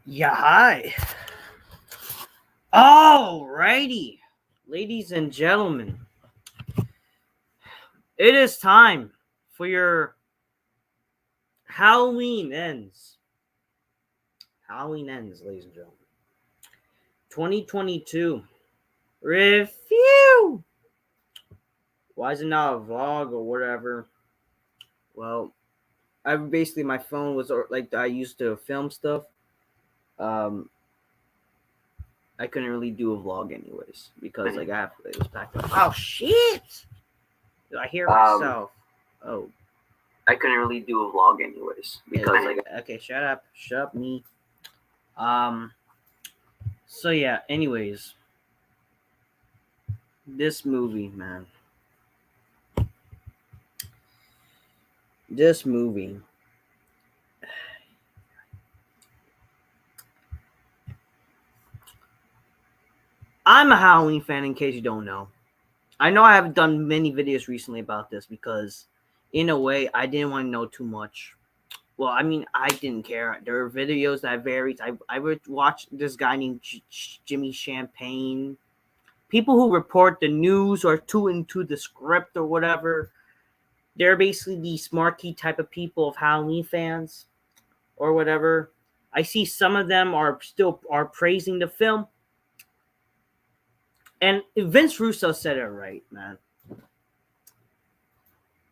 Yeah, hi. Alrighty, ladies and gentlemen, it is time for your Halloween ends. Halloween ends, ladies and gentlemen. 2022 review. Why is it not a vlog or whatever? Well, I basically my phone was like I used to film stuff. Um, I couldn't really do a vlog anyways because like it was packed up. Oh shit! I hear myself. Oh. I couldn't really do a vlog anyways because Okay, shut up, me. Um. So yeah. Anyways, this movie, man. This movie. I'm a Halloween fan. In case you don't know, I know I haven't done many videos recently about this because, in a way, I didn't want to know too much. Well, I mean, I didn't care. There are videos that varied. I would watch this guy named Jimmy Champagne. People who report the news or too into the script or whatever. They're basically the smarky type of people of Halloween fans or whatever. I see some of them are praising the film, and Vince Russo said it right, man.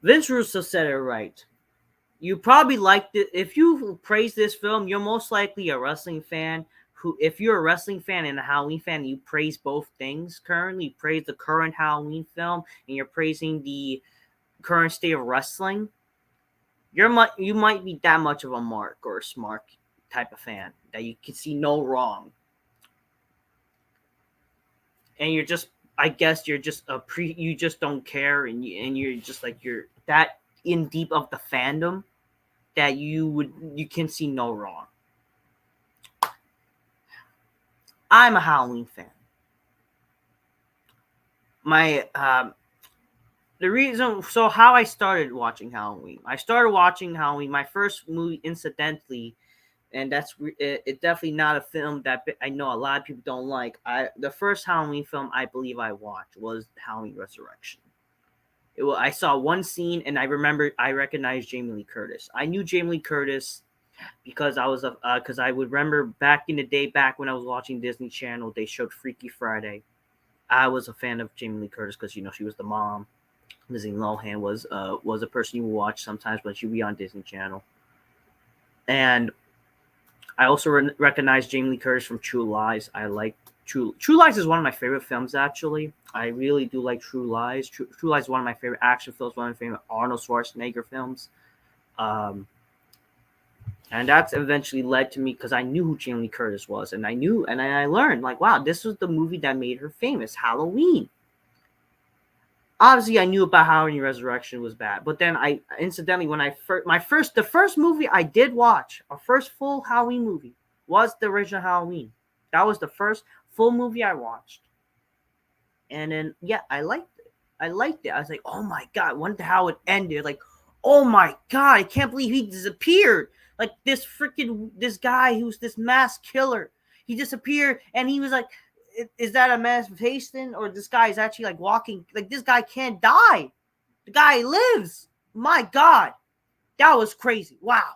Vince Russo said it right. You probably liked it if you praise this film. You're most likely a wrestling fan. Who, if you're a wrestling fan and a Halloween fan, and you praise both things. Currently, you praise the current Halloween film, and you're praising the current state of wrestling. You might be that much of a mark or a smart type of fan that you can see no wrong, and you're just I guess you're just you just don't care, and you're just like you're that in deep of the fandom that you can see no wrong. I'm a Halloween fan. My the reason so how I started watching Halloween. I started watching Halloween. My first movie, incidentally, and that's it definitely not a film that I know a lot of people don't like. The first Halloween film I believe I watched was Halloween Resurrection. I saw one scene and I recognized Jamie Lee Curtis. I knew Jamie Lee Curtis because because I would remember back in the day, back when I was watching Disney Channel, they showed Freaky Friday. I was a fan of Jamie Lee Curtis because she was the mom. Lizzie Lohan was a person you would watch sometimes, but she'd be on Disney Channel. And I also recognize Jamie Lee Curtis from True Lies. I like True Lies is one of my favorite films, actually. I really do like True Lies. True Lies is one of my favorite action films, one of my favorite Arnold Schwarzenegger films. And that's eventually led to me because I knew who Jamie Lee Curtis was, and I learned like, wow, this was the movie that made her famous, Halloween. Obviously, I knew about Halloween Resurrection was bad, but then I incidentally when the first movie I did watch, our first full Halloween movie was the original Halloween. That was the first full movie I watched, and then yeah, I liked it. I liked it. I was like, oh my god, I wonder how it ended. Like, oh my god, I can't believe he disappeared. Like this guy who's this mass killer, he disappeared, and he was like, is that a manifestation or this guy is actually like walking? Like this guy can't die. The guy lives. My God, that was crazy. Wow,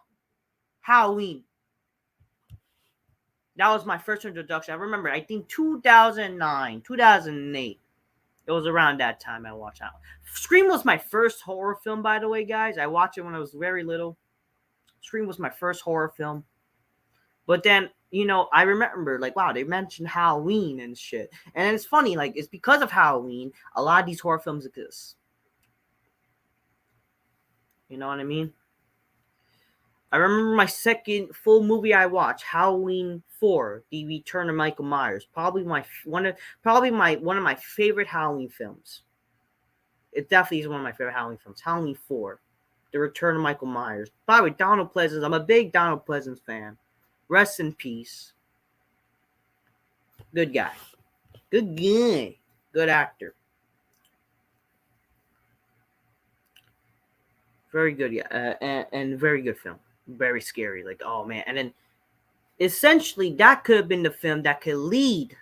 Halloween. That was my first introduction. I remember. I think 2009, 2008. It was around that time I watched out. Scream was my first horror film, by the way, guys. I watched it when I was very little. Scream was my first horror film. But then, I remember, like, wow, they mentioned Halloween and shit. And it's funny, like, it's because of Halloween, a lot of these horror films exist. You know what I mean? I remember my second full movie I watched, Halloween 4, The Return of Michael Myers. Probably one of my favorite Halloween films. It definitely is one of my favorite Halloween films. Halloween 4, The Return of Michael Myers. By the way, Donald Pleasence, I'm a big Donald Pleasence fan. Rest in peace. Good guy. Good guy. Good actor. Very good, yeah. And very good film. Very scary. Like, oh man. And then essentially that could have been the film that could lead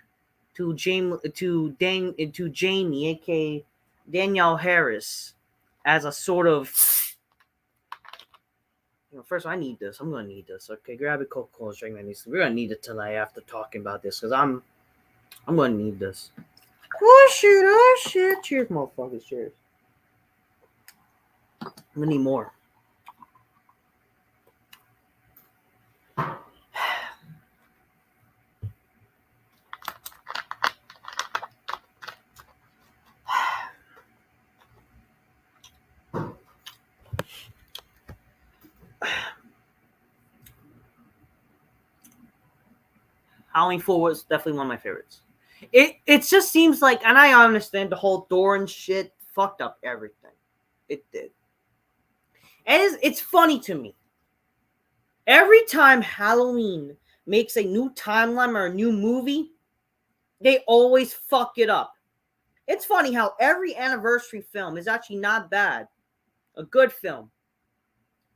to Jamie, aka Danielle Harris, as a sort of, first I need this. I'm gonna need this. Okay, grab a Coca-Cola drink. We're gonna need it tonight after talking about this because I'm gonna need this. Oh shit! Oh shit! Cheers, motherfuckers! Cheers. I'm gonna need more. Halloween 4 was definitely one of my favorites. It just seems like, and I understand the whole door and shit fucked up everything. It did. And it's funny to me. Every time Halloween makes a new timeline or a new movie, they always fuck it up. It's funny how every anniversary film is actually not bad, a good film,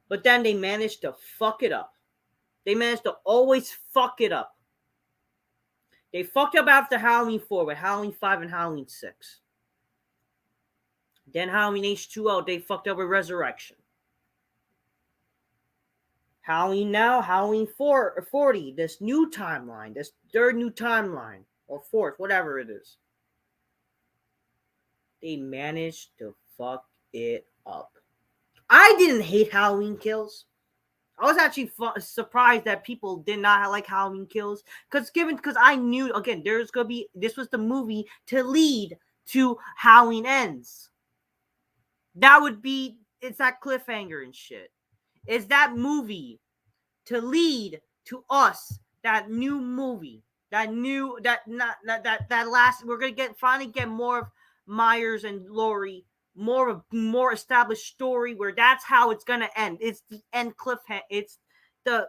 but then they manage to fuck it up. They manage to always fuck it up. They fucked up after Halloween 4 with Halloween 5 and Halloween 6. Then Halloween H2O, they fucked up with Resurrection. Halloween now, Halloween 40, this new timeline, this third new timeline, or fourth, whatever it is. They managed to fuck it up. I didn't hate Halloween Kills. I was actually surprised that people did not like Halloween Kills, because I knew, again, this was the movie to lead to Halloween Ends. It's that cliffhanger and shit. It's that movie to lead to us, that new movie, we're gonna finally get more of Myers and Laurie, more established story where that's how it's gonna end. It's the end cliffhanger. It's the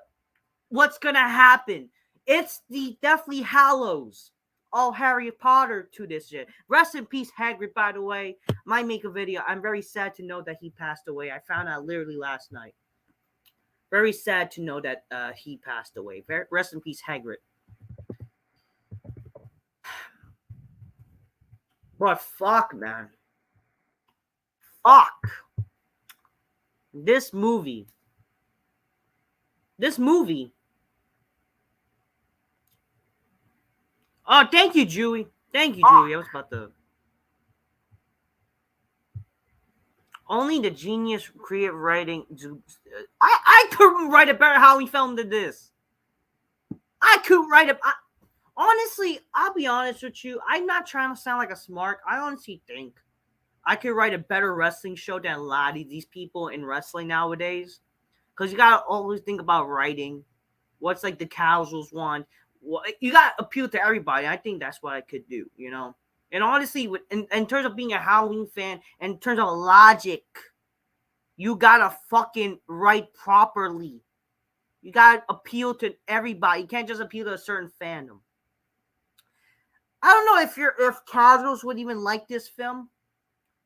what's gonna happen. It's the Deathly Hallows. All Harry Potter to this shit. Rest in peace, Hagrid, by the way. Might make a video. I'm very sad to know that he passed away. I found out literally last night. Very sad to know that he passed away. Rest in peace, Hagrid. But fuck, man. Fuck. This movie. Oh, thank you, Julie. Thank you, Julie. I was about to. Only the genius creative writing. I couldn't write a better Halloween film than this. I couldn't write it. Honestly, I'll be honest with you. I'm not trying to sound like a smart. I honestly think I could write a better wrestling show than a lot of these people in wrestling nowadays. Because you gotta always think about writing. What's like the casuals want. You gotta appeal to everybody. I think that's what I could do, you know? And honestly, in terms of being a Halloween fan, and in terms of logic, you gotta fucking write properly. You gotta appeal to everybody. You can't just appeal to a certain fandom. I don't know if casuals would even like this film.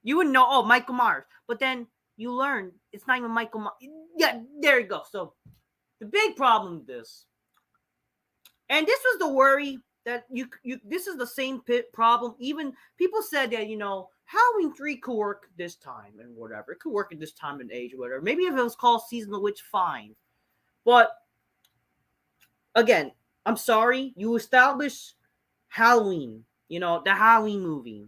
You would know, oh, Michael Myers. But then you learn it's not even Michael Myers. Yeah, there you go. So the big problem with this, and this was the worry that you this is the same problem. Even people said that, Halloween 3 could work this time and whatever. It could work at this time and age or whatever. Maybe if it was called Season of the Witch, fine. But again, I'm sorry. You establish Halloween, the Halloween movie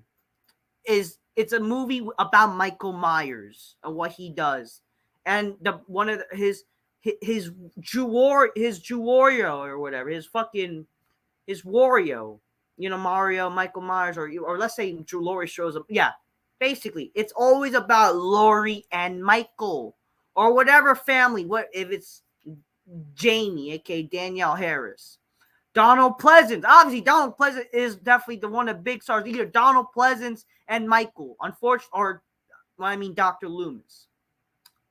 it's a movie about Michael Myers and what he does, and his Wario or whatever, his Wario, Mario, Michael Myers, or let's say Laurie shows up. Yeah, basically, it's always about Laurie and Michael or whatever family. What if it's Jamie, aka Danielle Harris? Donald Pleasance. Obviously, Donald Pleasance is definitely the one of the big stars. Either Donald Pleasance and Michael. Dr. Loomis.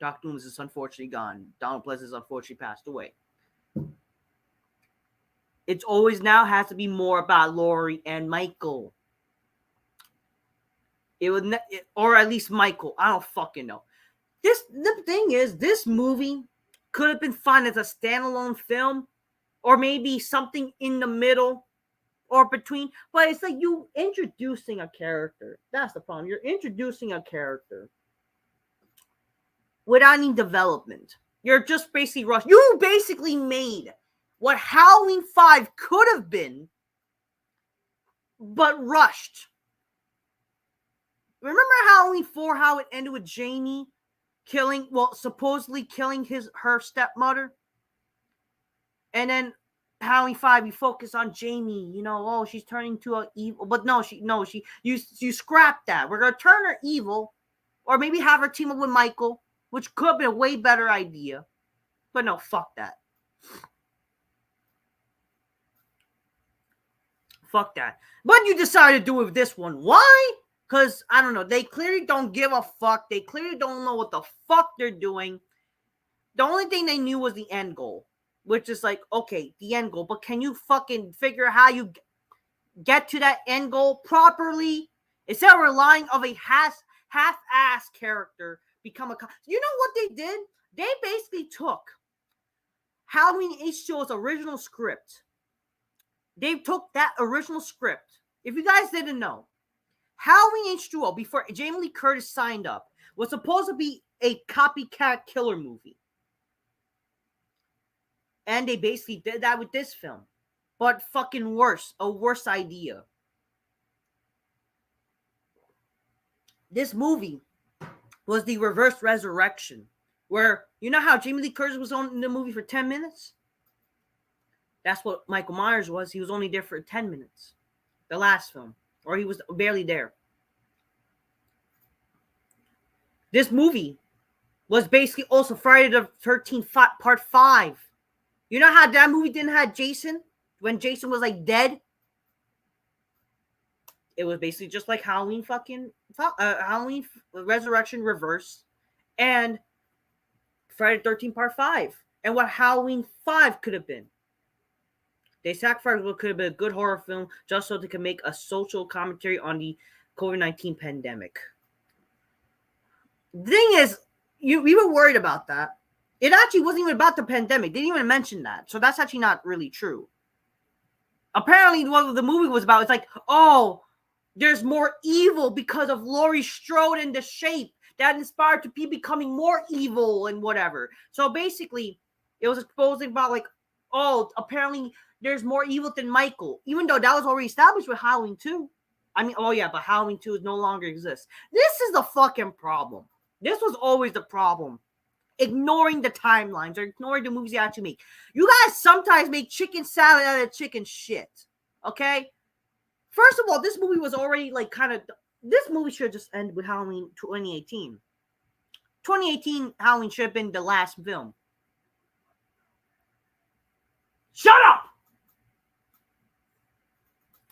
Dr. Loomis is unfortunately gone. Donald Pleasance unfortunately passed away. It's always now has to be more about Laurie and Michael. Or at least Michael. I don't fucking know. The thing is, this movie could have been fun as a standalone film, or maybe something in the middle or between. But it's like you introducing a character. That's the problem. You're introducing a character without any development. You're just basically rushed. You basically made what Halloween 5 could have been, but rushed. Remember Halloween 4, how it ended with Jamie supposedly killing her stepmother? And then Halloween 5, you focus on Jamie, she's turning to a evil, but you scrap that. We're gonna turn her evil, or maybe have her team up with Michael, which could have been a way better idea. But no, fuck that. Fuck that. But you decided to do it with this one. Why? Because, I don't know, they clearly don't give a fuck. They clearly don't know what the fuck they're doing. The only thing they knew was the end goal, which is like, okay, the end goal. But can you fucking figure out how you get to that end goal properly? Instead of relying on a half-ass character become a... You know what they did? They basically took Halloween H2O's original script. They took that original script. If you guys didn't know, Halloween H2O, before Jamie Lee Curtis signed up, was supposed to be a copycat killer movie. And they basically did that with this film. But fucking worse. A worse idea. This movie was the reverse resurrection. Where, you know how Jamie Lee Curtis was on in the movie for 10 minutes? That's what Michael Myers was. He was only there for 10 minutes. The last film. Or he was barely there. This movie was basically also Friday the 13th Part 5. You know how that movie didn't have Jason? When Jason was like dead? It was basically just like Halloween Halloween Resurrection Reverse. And Friday the 13th Part 5. And what Halloween 5 could have been. They sacrificed what could have been a good horror film just so they could make a social commentary on the COVID-19 pandemic. The thing is, we were worried about that. It actually wasn't even about the pandemic. They didn't even mention that. So that's actually not really true. Apparently, what the movie was about, it's like, oh, there's more evil because of Laurie Strode and the shape that inspired to be becoming more evil and whatever. So basically, it was supposed about like, oh, apparently there's more evil than Michael, even though that was already established with Halloween 2. I mean, oh yeah, but Halloween 2 no longer exists. This is the fucking problem. This was always the problem. Ignoring the timelines or ignoring the movies you actually make. You guys sometimes make chicken salad out of chicken shit. Okay? First of all, this movie was already like kind of... This movie should have just ended with Halloween 2018. 2018 Halloween should have been the last film. Shut up!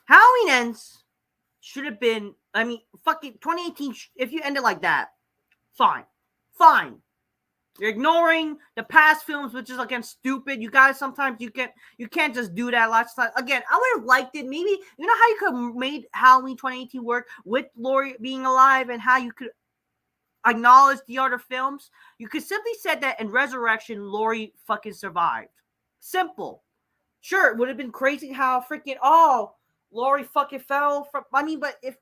Halloween Ends should have been... I mean, fucking 2018... If you end it like that, fine. Fine. You're ignoring the past films, which is again stupid. You guys sometimes you can't just do that lots of times. Again, I would have liked it. Maybe you know how you could have made Halloween 2018 work with Laurie being alive, and how you could acknowledge the other films. You could simply said that in Resurrection, Laurie fucking survived. Simple. Sure, it would have been crazy how freaking Laurie fucking fell from. I mean, but if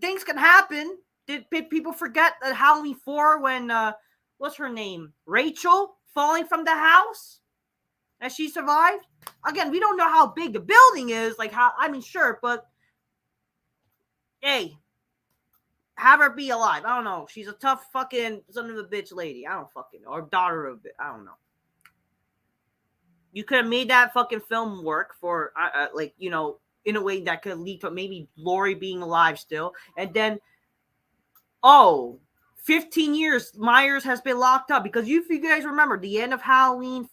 things can happen. Did people forget that Halloween 4 when, what's her name? Rachel falling from the house? And she survived? Again, we don't know how big the building is. Like, sure, but hey, have her be alive. I don't know. She's a tough fucking son of a bitch lady. I don't fucking know. Or daughter of it. I don't know. You could have made that fucking film work for, in a way that could lead to maybe Laurie being alive still. And then, 15 years Myers has been locked up because if you guys remember the end of Halloween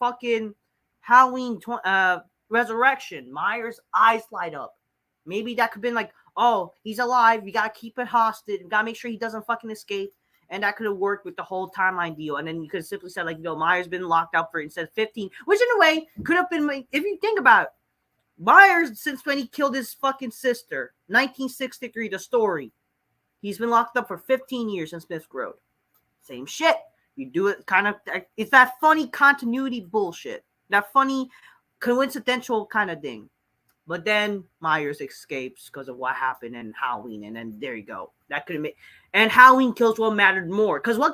Resurrection, Myers' eyes light up. Maybe that could have been like, he's alive. We gotta keep it hostage. We gotta make sure he doesn't fucking escape. And that could have worked with the whole timeline deal. And then you could have simply said like, Myers been locked up for instead of 15, which in a way could have been, if you think about it, Myers since when he killed his fucking sister, 1963, the story. He's been locked up for 15 years in Smith's Road. Same shit. You do it kind of... It's that funny continuity bullshit. that funny, coincidental kind of thing. But then Myers escapes because of what happened in Halloween, and then there you go. That could have made, and Halloween Kills what mattered more. Because why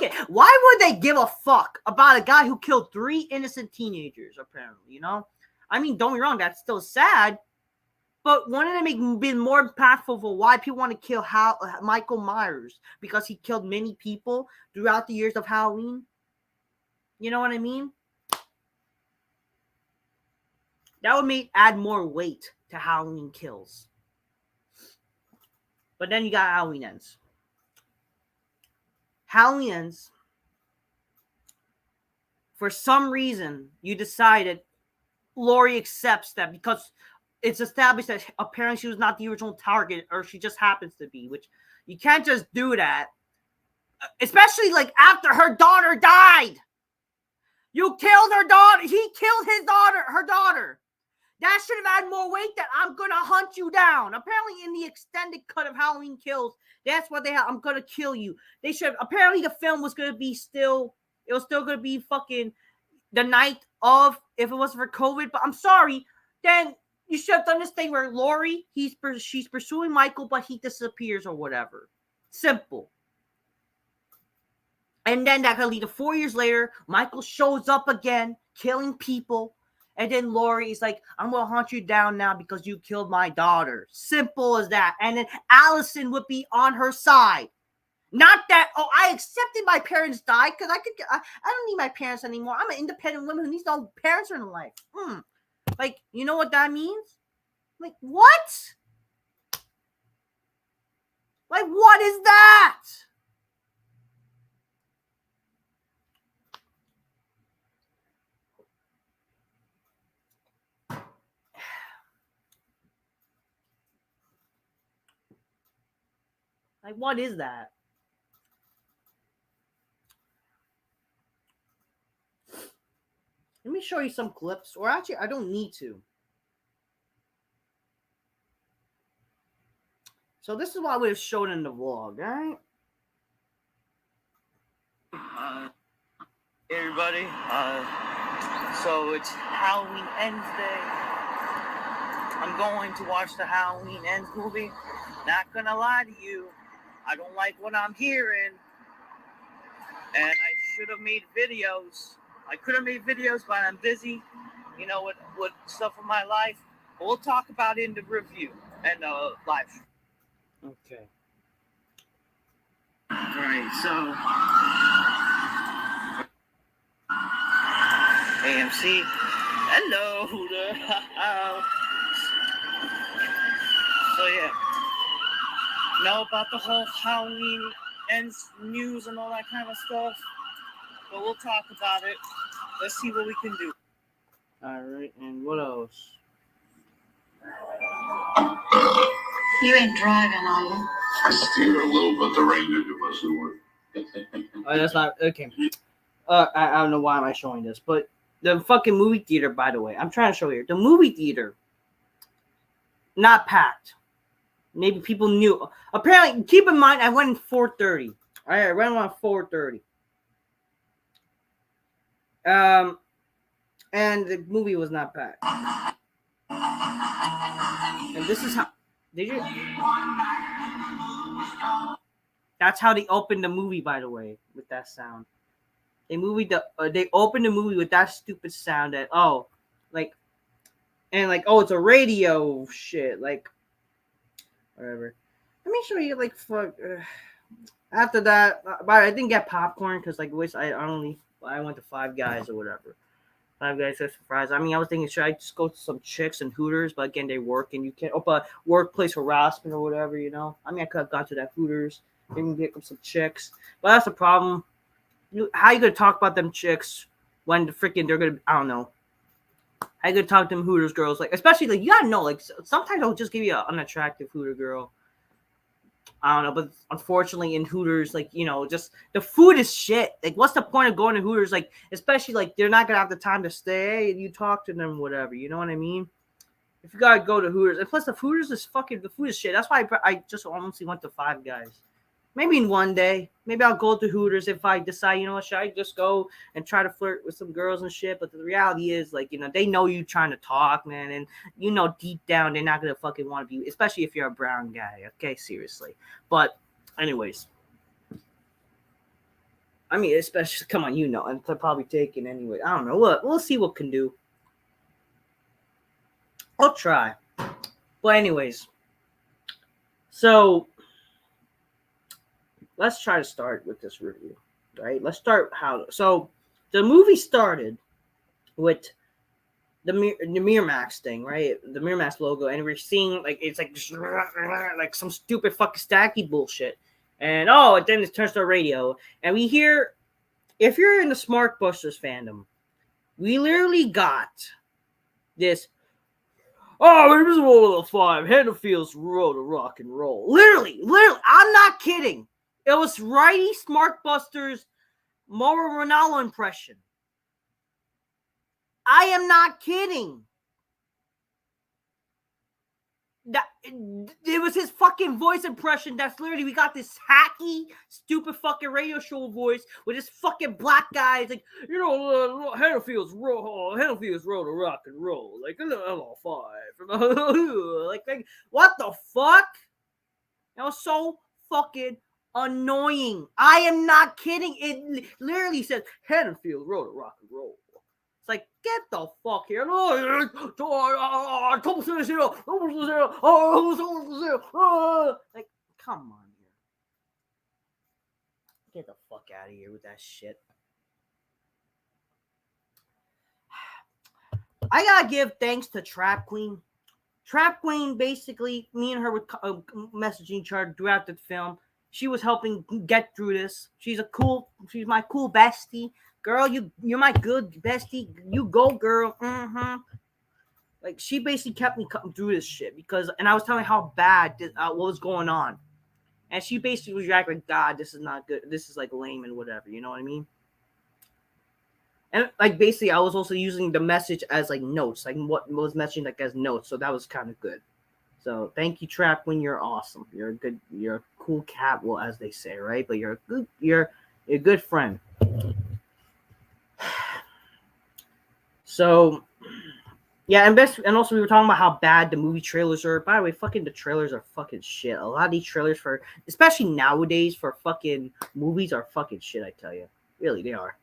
would they give a fuck about a guy who killed 3 innocent teenagers? Apparently, you know. I mean, don't be wrong, that's still sad. But wouldn't it make been more impactful for why people want to kill Michael Myers because he killed many people throughout the years of Halloween? You know what I mean? That would add more weight to Halloween Kills. But then you got Halloween Ends. Halloween Ends. For some reason, you decided Laurie accepts that because it's established that apparently she was not the original target, or she just happens to be, which you can't just do that. Especially like after her daughter died. You killed her daughter. He killed her daughter. That should have had more weight that I'm going to hunt you down. Apparently in the extended cut of Halloween Kills, that's what they have. I'm going to kill you. They should, apparently the film was going to be it was still going to be fucking the night of, if it wasn't for COVID. But I'm sorry, then you should have done this thing where Laurie, she's pursuing Michael, but he disappears or whatever. Simple. And then that could lead to 4 years later, Michael shows up again, killing people. And then Laurie is like, I'm going to hunt you down now because you killed my daughter. Simple as that. And then Allison would be on her side. Not that, oh, I accepted my parents died because I don't need my parents anymore. I'm an independent woman who needs no parents in her life. Like, you know what that means? Like, what? Like, what is that? Like, what is that? Let me show you some clips. Or actually, I don't need to. So this is what I would have shown in the vlog, right? Hey everybody, so it's Halloween Ends Day. I'm going to watch the Halloween Ends movie. Not gonna lie to you, I don't like what I'm hearing. And I should have made videos. I could have made videos, but I'm busy, you know, with stuff in my life. But we'll talk about it in the review and live stream. Okay. Alright, so AMC. Hello. So yeah. Know about the whole Halloween Ends news and all that kind of stuff. But we'll talk about it. Let's see what we can do. Alright, and what else? You ain't driving, are you? I steer a little, but the ranger do my sewer. Oh, that's not okay. I don't know why am I showing this, but the fucking movie theater, by the way, I'm trying to show you the movie theater, not packed. Maybe people knew. Apparently, keep in mind, I went in 4:30. I went around 4:30. And the movie was not packed. And this is how did you? That's how they opened the movie, by the way, with that sound. They opened the movie with that stupid sound that it's a radio shit, like whatever. Let me show you after that, but I didn't get popcorn because I went to Five Guys or whatever. Five Guys for fries. I mean, I was thinking, should I just go to some Chicks and Hooters? But again, they work and you can't. But workplace harassment or whatever, you know. I mean, I could have gone to that Hooters, maybe pick up some Chicks. But that's the problem. How you gonna talk about them Chicks when they're gonna? I don't know. How you gonna talk to them Hooters girls? Like, especially you gotta know. Sometimes they'll just give you an unattractive Hooter girl. I don't know, but unfortunately in Hooters, just the food is shit. Like, what's the point of going to Hooters? Like, especially they're not gonna have the time to stay and you talk to them, whatever. You know what I mean? If you gotta go to Hooters, and plus the food is shit. That's why I just honestly went to Five Guys. Maybe in one day. Maybe I'll go to Hooters if I decide, you know what, should I just go and try to flirt with some girls and shit? But the reality is, like, you know, they know you trying to talk, man, and you know deep down they're not gonna fucking want to be, especially if you're a brown guy. Okay, seriously. But anyways, I mean, especially come on, you know, and they're probably taken anyway. I don't know. We'll see what can do. I'll try. But anyways, so let's try to start with this review, right? Let's start how. So the movie started with the Miramax thing, right? The Miramax logo, and we're seeing like it's like some stupid fucking stacky bullshit, and then it turns to a radio, and we hear, if you're in the Smart Busters fandom, we literally got this. Oh, Invisible 5, Handfield's Road to Rock and Roll. Literally, I'm not kidding. It was Righty Smart Busters Mauro Ronaldo impression. I am not kidding. That it was his fucking voice impression. That's literally, we got this hacky, stupid fucking radio show voice with this fucking black guy. It's like, you know, Hannafield's Road to Rock and Roll, like LL5. like what the fuck? That was so fucking annoying. I am not kidding. It literally says Hannafield's Road to Rock and Roll. It's like, get the fuck here. Like, come on here. Get the fuck out of here with that shit. I gotta give thanks to Trap Queen. Trap Queen, basically, me and her were messaging each other throughout the film. She was helping get through this. She's my cool bestie. Girl, you're my good bestie. You go, girl. Like, she basically kept me cutting through this shit and I was telling her how bad what was going on, and she basically was like, God, this is not good. This is like lame and whatever. You know what I mean? And like basically, I was also using the message as like notes, like what was messaging like as notes. So that was kind of good. So thank you, Trap Queen. You're awesome. You're a cool cat, well, as they say, right? But you're a good friend. So, yeah, and also we were talking about how bad the movie trailers are. By the way, fucking the trailers are fucking shit. A lot of these trailers especially nowadays, for fucking movies are fucking shit, I tell you. Really, they are.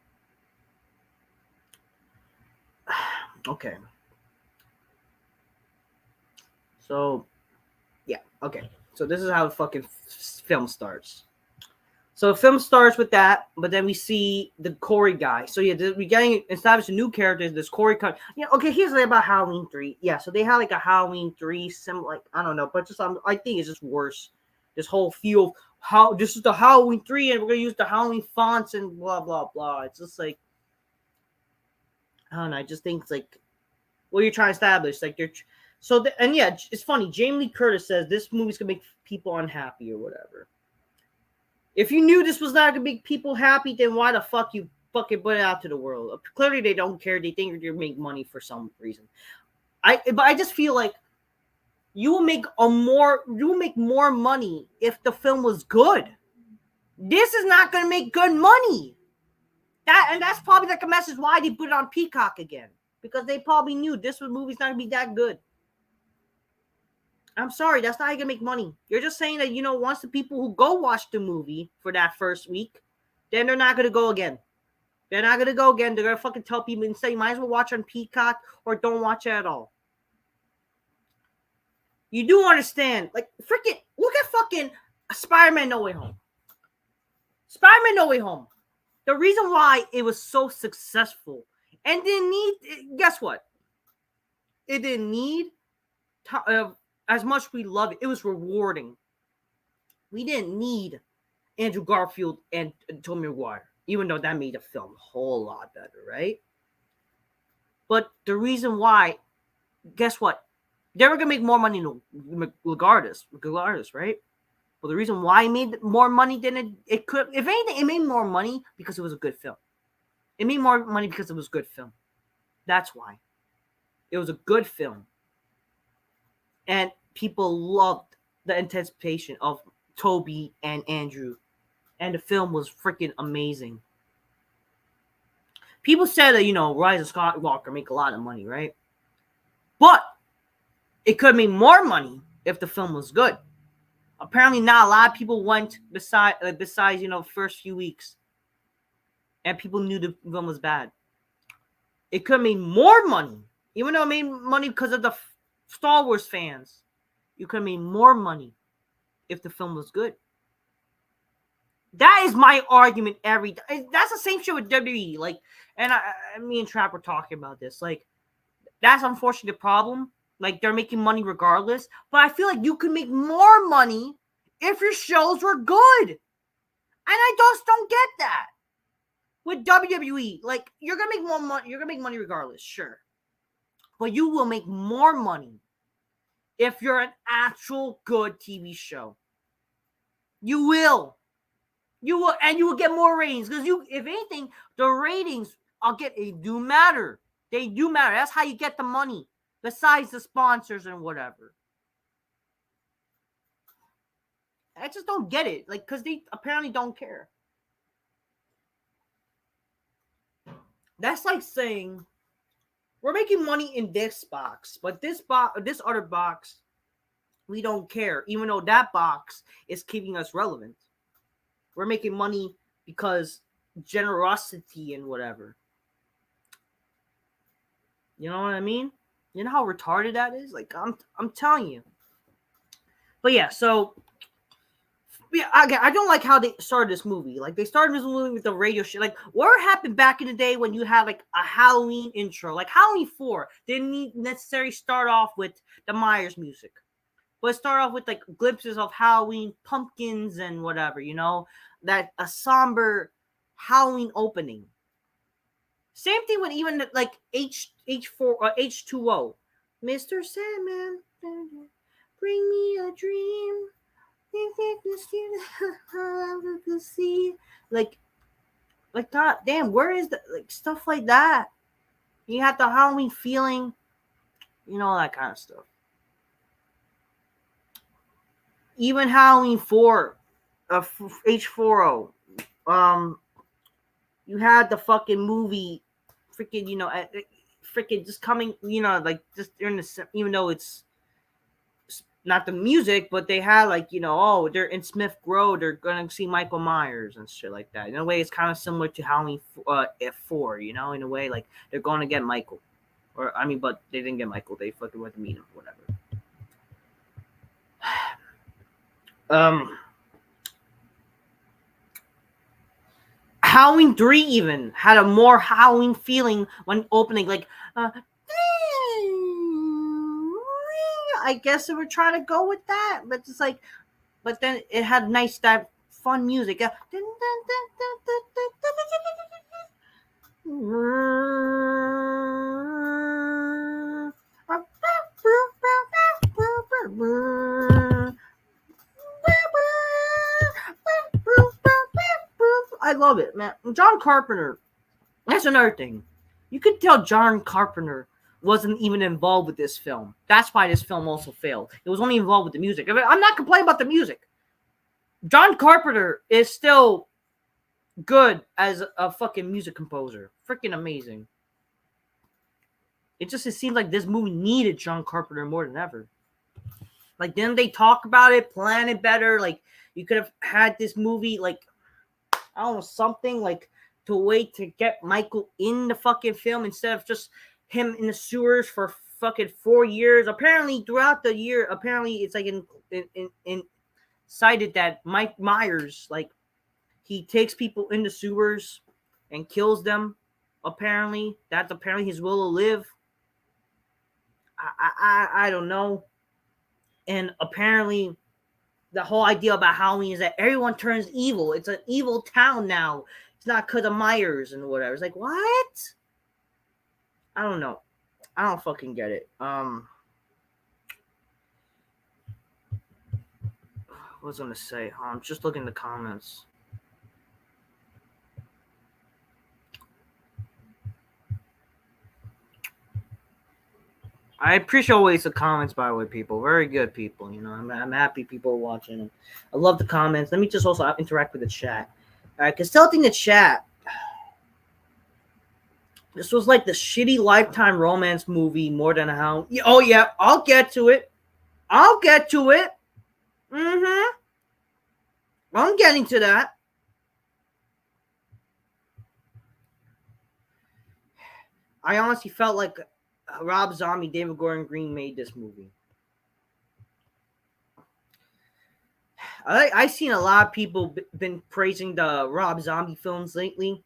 Okay. So, yeah, okay. So this is how the fucking film starts. So the film starts with that, but then we see the Corey guy. So yeah, we're getting established new characters. This Corey cut. Yeah, okay. Here's like about Halloween 3. Yeah, so they had like a Halloween 3, like I don't know, but just I think it's just worse. This whole feel of how this is the Halloween 3, and we're gonna use the Halloween fonts and blah blah blah. It's just like, I don't know. I just think it's like, what you're trying to establish, like you're. And yeah, it's funny. Jamie Lee Curtis says this movie's gonna make people unhappy or whatever. If you knew this was not gonna make people happy, then why the fuck you fucking put it out to the world? Clearly, they don't care. They think you're gonna make money for some reason. But I just feel like you will make more money if the film was good. This is not gonna make good money. That's probably like a message why they put it on Peacock again, because they probably knew this movie's not gonna be that good. I'm sorry, that's not how you gonna make money. You're just saying that, you know, once the people who go watch the movie for that first week, then they're not gonna go again. They're not gonna go again. They're gonna fucking tell people and say, you might as well watch on Peacock or don't watch it at all. You do understand, like, freaking look at fucking Spider-Man No Way Home. Spider-Man No Way Home. The reason why it was so successful and didn't need, guess what? It didn't need as much we love it. It was rewarding. We didn't need Andrew Garfield and Tobey Maguire, even though that made the film a whole lot better, right? But the reason why, guess what? They were gonna make more money regardless, right? But the reason why it made more money than it could, if anything, it made more money because it was a good film. It made more money because it was a good film. That's why. It was a good film. And people loved the anticipation of Toby and Andrew and the film was freaking amazing. People said that Rise of Skywalker make a lot of money, right? But it could make more money if the film was good. Apparently, not a lot of people went besides first few weeks, and people knew the film was bad. It could make more money, even though it made money because of the Star Wars fans. You could make more money if the film was good. That is my argument every time. That's the same shit with WWE. Like, and me and Trap were talking about this. Like, that's unfortunately the problem. Like, they're making money regardless. But I feel like you could make more money if your shows were good. And I just don't get that. With WWE, like, you're gonna make more money. You're gonna make money regardless, sure. But you will make more money if you're an actual good TV show. You will. You will get more ratings. Because if anything, the ratings they do matter. They do matter. That's how you get the money. Besides the sponsors and whatever. I just don't get it. Like, because they apparently don't care. That's like saying, we're making money in this box, but this other box, we don't care. Even though that box is keeping us relevant. We're making money because generosity and whatever. You know what I mean? You know how retarded that is? Like, I'm telling you. But yeah, so yeah, again, I don't like how they started this movie. Like, they started this movie with the radio shit. Like, what happened back in the day when you had like a Halloween intro? Like Halloween 4 didn't necessarily start off with the Myers music. But start off with like glimpses of Halloween, pumpkins, and whatever, that a somber Halloween opening. Same thing with even like H4 or H2O. Mr. Sandman, bring me a dream. Like God damn, where is the like stuff like that? You have the Halloween feeling, that kind of stuff. Even Halloween 4, H40, you had the fucking movie, freaking, freaking just coming, like just during the, even though it's not the music, but they had like, they're in Smith Grove, they're gonna see Michael Myers and shit like that. In a way, it's kind of similar to Halloween 4, in a way, like they're going to get Michael, but they didn't get Michael, they fucking went to meet him, whatever. Halloween 3 even had a more Halloween feeling when opening, like I guess they were trying to go with that, but it's like, but then it had nice, that fun music. I love it, man. John Carpenter. That's another thing. You could tell John Carpenter wasn't even involved with this film. That's why this film also failed. It was only involved with the music. I'm not complaining about the music. John Carpenter is still good as a fucking music composer. Freaking amazing. It seemed like this movie needed John Carpenter more than ever. Like, didn't they talk about it, plan it better? Like, you could have had this movie, like, I don't know, something like to wait to get Michael in the fucking film instead of just him in the sewers for fucking 4 years. Apparently, throughout the year, it's like in cited that Mike Myers, like, he takes people in the sewers and kills them. Apparently, that's apparently his will to live. I don't know. And apparently, the whole idea about Halloween is that everyone turns evil. It's an evil town now. It's not because of Myers and whatever. It's like, what? I don't know. I don't fucking get it. What was I gonna say? I'm just looking at the comments. I appreciate always the comments, by the way, people. Very good people. I'm happy people are watching. I love the comments. Let me just also interact with the chat. All right, because telling the chat, this was like the shitty Lifetime romance movie more than how. Oh yeah, I'll get to it. I'll get to it. Mm-hmm. I'm getting to that. I honestly felt like Rob Zombie, David Gordon Green made this movie. I seen a lot of people been praising the Rob Zombie films lately.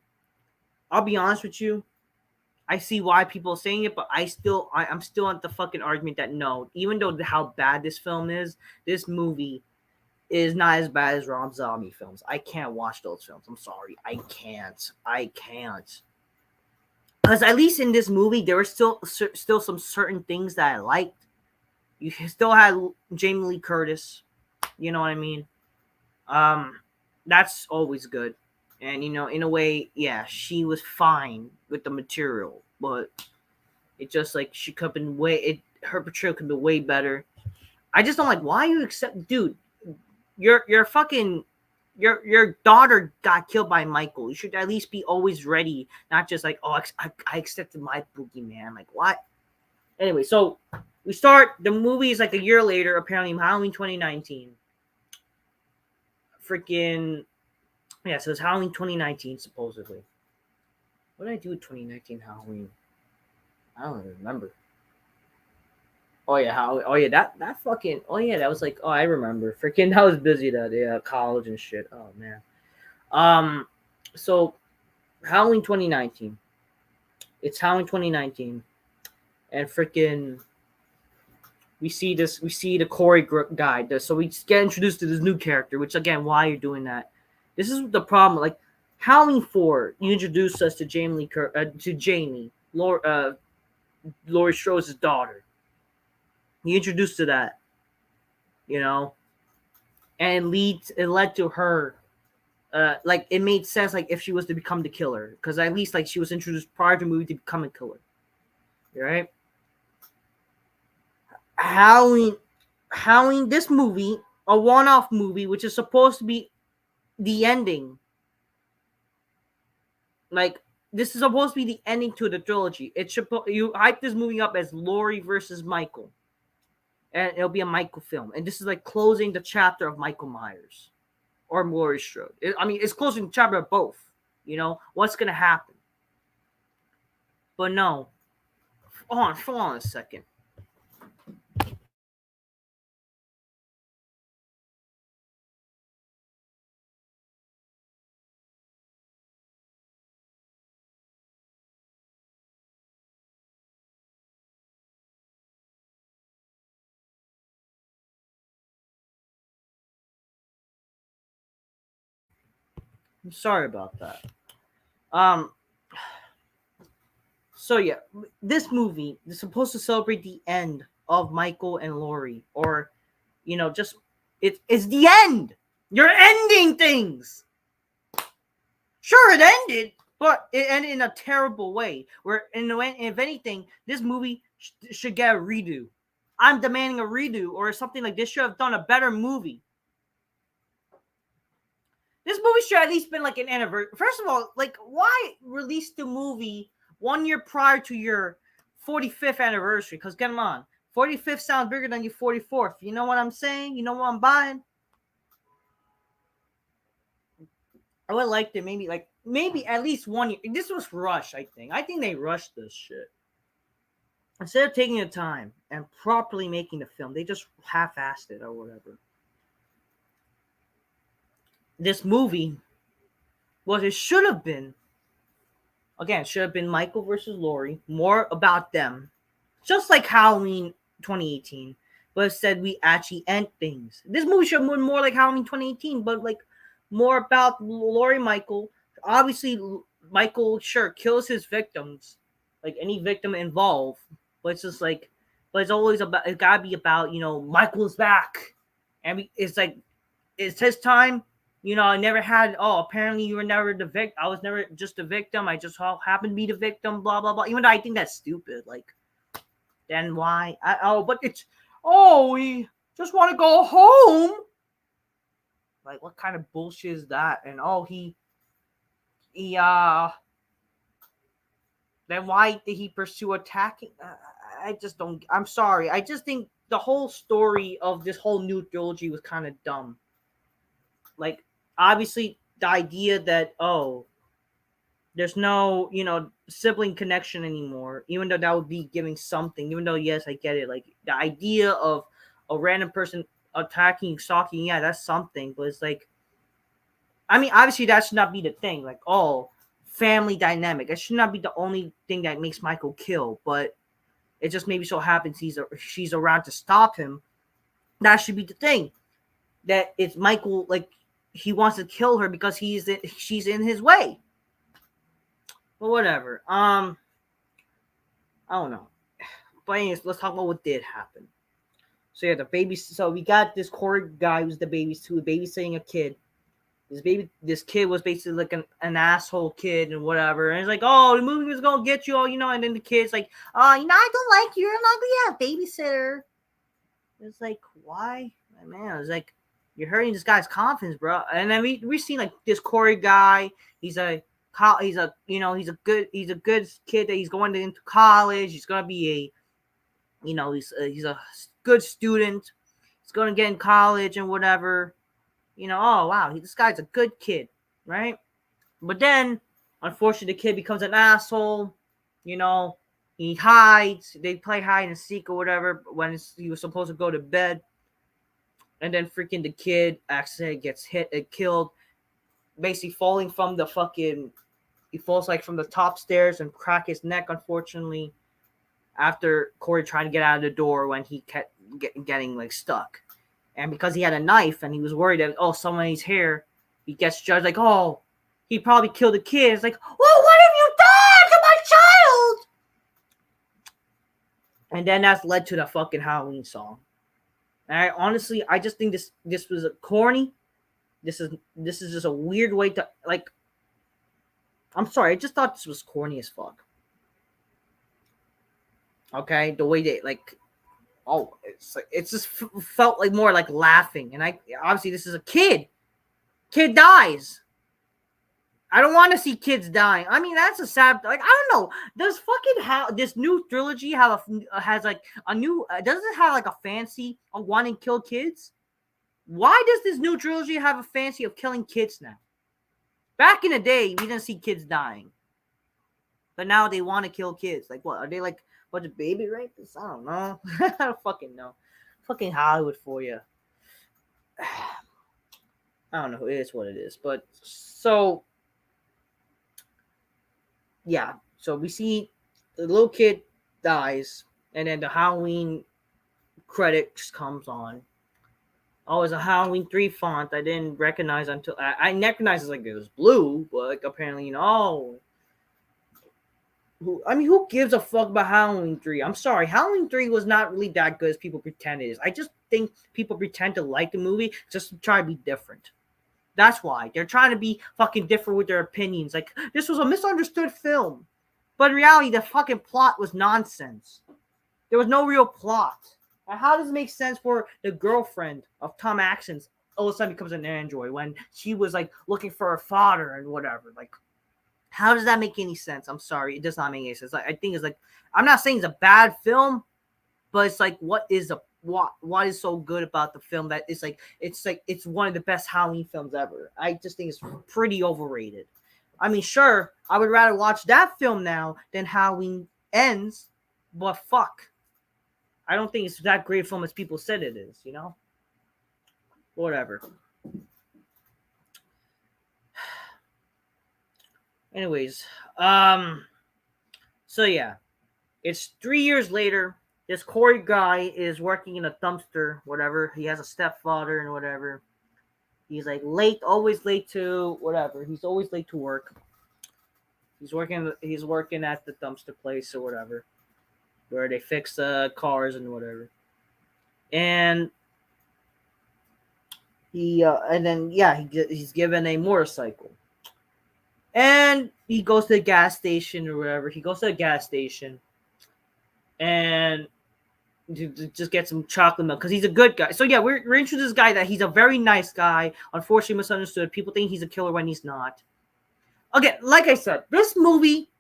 I'll be honest with you. I see why people are saying it, but I'm still at the fucking argument that no, even though how bad this film is, this movie is not as bad as Rob Zombie films. I can't watch those films. I'm sorry. I can't. Because at least in this movie, there were still some certain things that I liked. You still had Jamie Lee Curtis. You know what I mean? That's always good. And in a way, yeah, she was fine with the material, but it just like she could have been her portrayal could be way better. I just don't like why you accept, dude. Your fucking your daughter got killed by Michael. You should at least be always ready, not just like, oh, I accepted my boogeyman. Like what? Anyway, so we start. The movie is like a year later, apparently Halloween 2019. Freaking yeah, so it's Halloween 2019 supposedly. What did I do with 2019 Halloween? I don't even remember. Oh yeah, that fucking that was like, oh, I remember. Freaking I was busy that day, college and shit. Oh man. So Halloween 2019. It's Halloween 2019, and freaking we see the Corey guy. So we get introduced to this new character, which again, why you're doing that? This is the problem. Like Halloween 4, you introduced us to Jamie, Laurie Strode's daughter. You introduced to that, and it led to her. Like it made sense, like if she was to become the killer, because at least like she was introduced prior to the movie to become a killer, right? Halloween, this movie, a one-off movie, which is supposed to be the ending. Like this is supposed to be the ending to the trilogy. You hype this movie up as Laurie versus Michael, and it'll be a Michael film, and this is like closing the chapter of Michael Myers or Laurie Strode. It's closing the chapter of both. What's gonna happen? But no, hold on a second. I'm sorry about that. So yeah, this movie is supposed to celebrate the end of Michael and Laurie, or just it's the end. You're ending things. Sure, it ended, but it ended in a terrible way. Where if anything, this movie should get a redo. I'm demanding a redo, or something like this should have done a better movie. This movie should at least been like an anniversary. First of all, like why release the movie 1 year prior to your 45th anniversary? Because come on, 45th sounds bigger than your 44th. You know what I'm saying? You know what I'm buying? I would like to maybe at least 1 year. This was rushed, I think. I think they rushed this shit. Instead of taking the time and properly making the film, they just half-assed it or whatever. This movie, what it should have been, again, should have been Michael versus Laurie, more about them, just like Halloween 2018. But instead, we actually end things. This movie should have been more like Halloween 2018, but like more about Laurie, Michael. Obviously, Michael sure kills his victims, like any victim involved. But it's just like, but it's always about. It gotta be about Michael's back, and it's like it's his time. I never had. Oh, apparently you were never the victim. I was never just a victim. I just happened to be the victim. Blah blah blah. Even though I think that's stupid. Like, Then why? But it's we just want to go home. Like, what kind of bullshit is that? And he then why did he pursue attacking? I just don't. I'm sorry. I just think the whole story of this whole new trilogy was kind of dumb. Like, obviously, the idea that there's no sibling connection anymore, even though that would be giving something. Even though, yes, I get it. Like, the idea of a random person attacking, stalking, yeah, that's something. But it's like, I mean, obviously, that should not be the thing. Like, family dynamic. It should not be the only thing that makes Michael kill. But it just maybe so happens she's around to stop him. That should be the thing. That it's Michael, like, he wants to kill her because she's in his way. But whatever. I don't know. But anyways, let's talk about what did happen. So yeah, the baby. So we got this Corey guy who's the babysitting a kid. This kid was basically like an asshole kid and whatever. And it's like, the movie was gonna get you, and then the kid's like, I don't like you. You're not gonna be a babysitter. It's like, why? Man, it's like, you're hurting this guy's confidence, bro. And then we seen like this Corey guy. He's a good kid that he's going into college. He's gonna be he's a good student. He's gonna get in college and whatever. Oh wow, this guy's a good kid, right? But then, unfortunately, the kid becomes an asshole. He hides. They play hide and seek or whatever when he was supposed to go to bed. And then freaking the kid accidentally gets hit and killed, basically falling from the fucking. He falls like from the top stairs and crack his neck, unfortunately, after Corey trying to get out of the door when he kept getting like stuck. And because he had a knife and he was worried that somebody's here, he gets judged like, he probably killed a kid. It's like, what have you done to my child? And then that's led to the fucking Halloween song. And honestly, I just think this was a corny. This is just a weird way to like. I'm sorry, I just thought this was corny as fuck. Okay, the way they like. It's just felt like more like laughing, and obviously this is a kid. Kid dies. I don't want to see kids dying. I mean, that's a sad. Like, I don't know. Does fucking this new trilogy has like a new? Does it have like a fancy of wanting to kill kids? Why does this new trilogy have a fancy of killing kids now? Back in the day, we didn't see kids dying, but now they want to kill kids. Like, what are they like? Bunch of baby rapists? I don't know. I don't fucking know. Fucking Hollywood for you. I don't know. It is what it is. But so, yeah. So we see the little kid dies, and then the Halloween credits comes on. It's a Halloween 3 font I didn't recognize until I recognized it like it was blue, but like apparently, who gives a fuck about Halloween 3? I'm sorry. Halloween 3 was not really that good as people pretend it is. I just think people pretend to like the movie just to try to be different. That's why. They're trying to be fucking different with their opinions. Like, this was a misunderstood film. But in reality, the fucking plot was nonsense. There was no real plot. And how does it make sense for the girlfriend of Tom Atkins all of a sudden becomes an android when she was, like, looking for her father and whatever? Like, how does that make any sense? I'm sorry. It does not make any sense. I think it's like, I'm not saying it's a bad film, but it's like, what is so good about the film that it's one of the best Halloween films ever. I just think it's pretty overrated. I mean, sure, I would rather watch that film now than Halloween Ends, but fuck. I don't think it's that great a film as people said it is, Whatever. Anyways, so yeah, it's 3 years later. This Corey guy is working in a dumpster, whatever. He has a stepfather and whatever. He's like late, always late to whatever. He's always late to work. He's working at the dumpster place or whatever, where they fix cars and whatever. And he's given a motorcycle. And he goes to the gas station or whatever. He goes to the gas station. And to just get some chocolate milk because he's a good guy. So yeah, we're introduced this guy that he's a very nice guy. Unfortunately, misunderstood. People think he's a killer when he's not. Again, like I said, this movie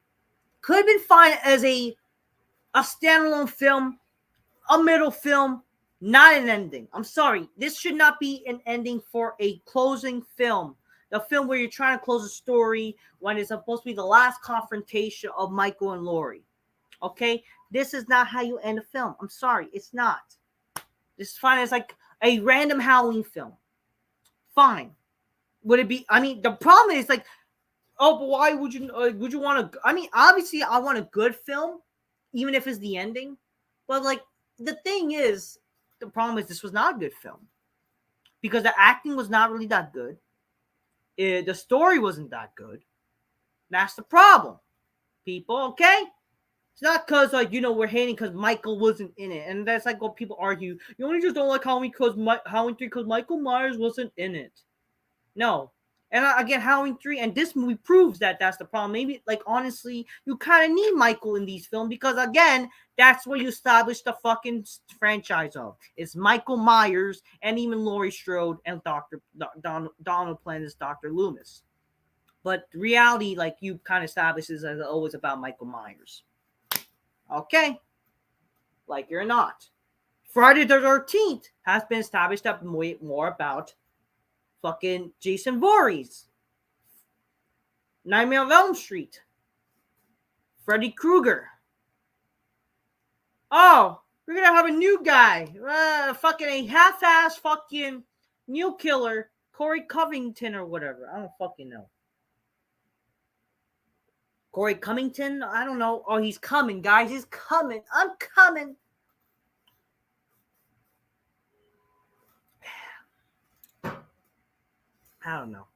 could have been fine as a standalone film, a middle film, not an ending. I'm sorry. This should not be an ending for a closing film. The film where you're trying to close a story when it's supposed to be the last confrontation of Michael and Laurie. Okay? This is not how you end a film. I'm sorry. It's not. This is fine as like a random Halloween film. Fine. Would it be? I mean, the problem is like, oh, but why would you want to? I mean, obviously, I want a good film, even if it's the ending. But like, the thing is, the problem is this was not a good film because the acting was not really that good. The story wasn't that good. That's the problem, people. Okay, it's not because like we're hating because Michael wasn't in it, and that's like what people argue. You only just don't like Halloween because Halloween 3 because Michael Myers wasn't in it. No. And again, Halloween 3 and this movie proves that that's the problem. Maybe, like, honestly, you kind of need Michael in these films because, again, that's where you establish the fucking franchise of. It's Michael Myers and even Laurie Strode and Donald Pleasence as Dr. Loomis. But the reality, like, you kind of establish is as always about Michael Myers. Okay? Like you're not. Friday the 13th has been established that more about fucking Jason Voorhees, Nightmare on Elm Street, Freddy Krueger. Oh, we're gonna have a new guy, fucking a half-ass fucking new killer, Corey Covington or whatever. I don't fucking know. Corey Covington? I don't know. Oh, he's coming, guys. He's coming. I'm coming. I don't know.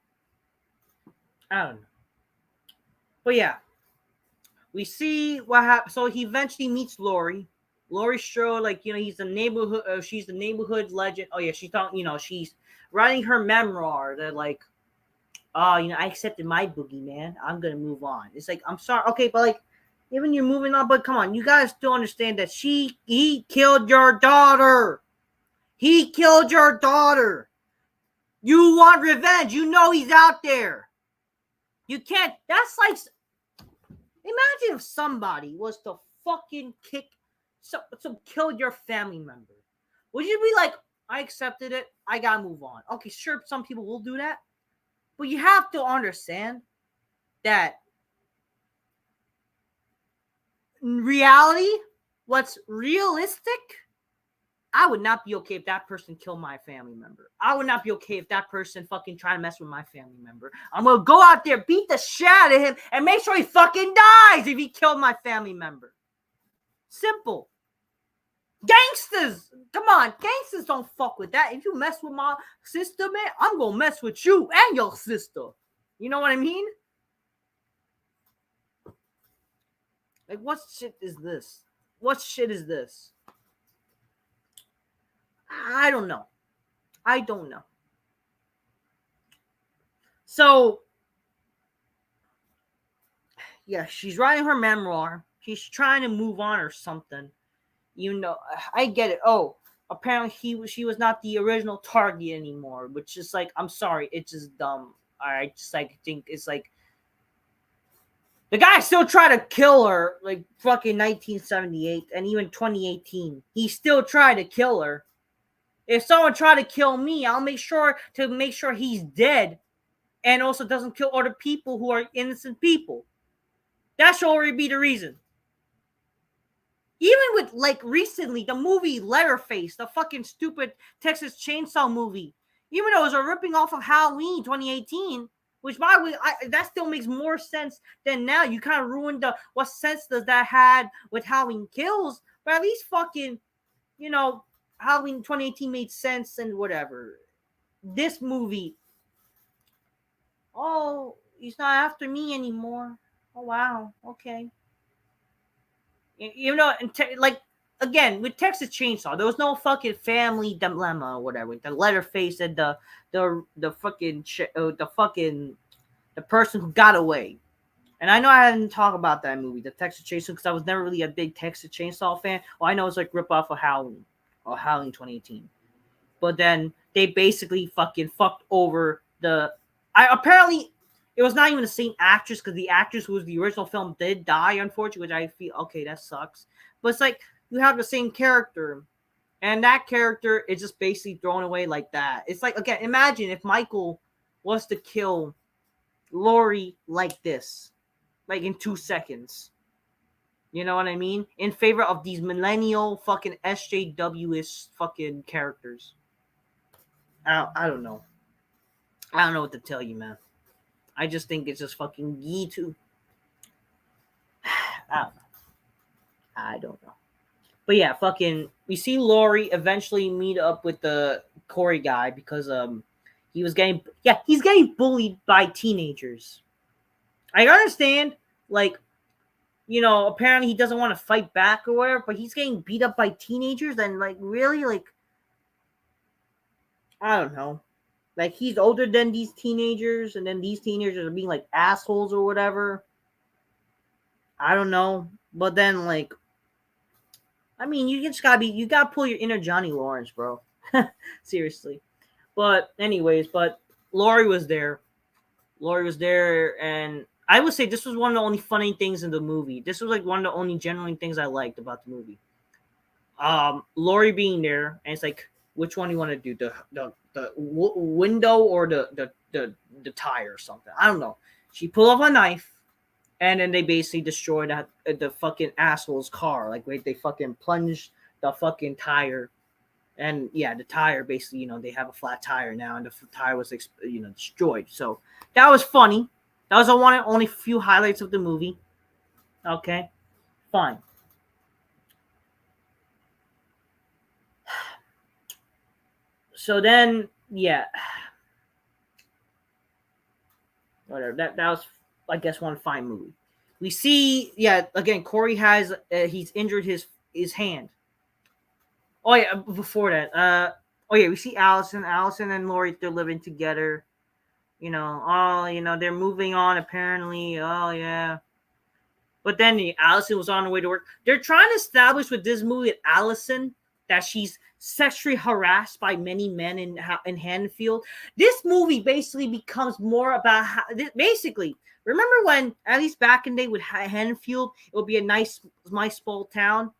But yeah, we see what happens. So he eventually meets Laurie. Laurie Strode, like he's the neighborhood. She's the neighborhood legend. Oh yeah, she's talking. She's writing her memoir. That like, oh, I accepted my boogeyman. I'm gonna move on. It's like I'm sorry. Okay, but like, even you're moving on. But come on, you guys still understand that he killed your daughter. He killed your daughter. You want revenge. You know he's out there. You can't. That's like, imagine if somebody was to fucking kill your family member. Would you be like, I accepted it. I gotta move on. Okay, sure, some people will do that. But you have to understand that in reality, what's realistic, I would not be okay if that person killed my family member. I would not be okay if that person fucking tried to mess with my family member. I'm gonna go out there, beat the shit out of him, and make sure he fucking dies if he killed my family member. Simple. Gangsters! Come on, gangsters don't fuck with that. If you mess with my sister, man, I'm gonna mess with you and your sister. You know what I mean? Like, what shit is this? What shit is this? I don't know. So, yeah, she's writing her memoir. She's trying to move on or something. I get it. Oh, apparently she was not the original target anymore, which is like, I'm sorry, it's just dumb. I just like think it's like the guy still tried to kill her like fucking 1978 and even 2018. He still tried to kill her. If someone tried to kill me, I'll make sure he's dead and also doesn't kill other people who are innocent people. That should already be the reason. Even with, like, recently, the movie Letterface, the fucking stupid Texas Chainsaw movie, even though it was a ripping off of Halloween 2018, which, by the way, that still makes more sense than now. You kind of ruined what sense does that had with Halloween Kills, but at least fucking, Halloween 2018 made sense and whatever. This movie, oh, he's not after me anymore. Oh, wow. Okay. Like, again, with Texas Chainsaw, there was no fucking family dilemma or whatever. The Letterface and the fucking the person who got away. And I know I hadn't talked about that movie, the Texas Chainsaw, because I was never really a big Texas Chainsaw fan. All I know is like rip off of Halloween or Halloween 2018. But then they basically fucking fucked over the. I apparently it was not even the same actress because the actress who was the original film did die, unfortunately, which I feel okay, that sucks. But it's like you have the same character, and that character is just basically thrown away like that. It's like, again, imagine if Michael was to kill Lori like this, like in 2 seconds. You know what I mean? In favor of these millennial fucking SJW-ish fucking characters. I don't know. I don't know what to tell you, man. I just think it's just fucking yee too. I don't know. I don't know. But yeah, fucking we see Lori eventually meet up with the Corey guy because he's getting bullied by teenagers. I understand, like, apparently he doesn't want to fight back or whatever, but he's getting beat up by teenagers and like really, like, I don't know. Like, he's older than these teenagers, and then these teenagers are being like assholes or whatever. I don't know. But then, like, I mean, you gotta pull your inner Johnny Lawrence, bro. Seriously. But anyways, Laurie was there. Laurie was there, and I would say this was one of the only funny things in the movie. This was like one of the only genuine things I liked about the movie. Laurie being there, and it's like, which one do you want to do? The window or the tire or something? I don't know. She pulled off a knife, and then they basically destroyed the fucking asshole's car. Like, wait, they fucking plunged the fucking tire, and yeah, the tire basically, they have a flat tire now, and the tire was destroyed. So that was funny. That was the only few highlights of the movie. Okay, fine. So then, yeah, whatever. That was, I guess, one fine movie. We see, yeah, again, Corey has he's injured his hand. Oh yeah, before that, oh yeah, we see Allison and Lori, they're living together. They're moving on apparently. Oh yeah. But then Allison was on her way to work. They're trying to establish with this movie at Allison that she's sexually harassed by many men in Haddonfield. This movie basically becomes more about basically. Remember when, at least back in the day with Haddonfield, it would be a nice small town.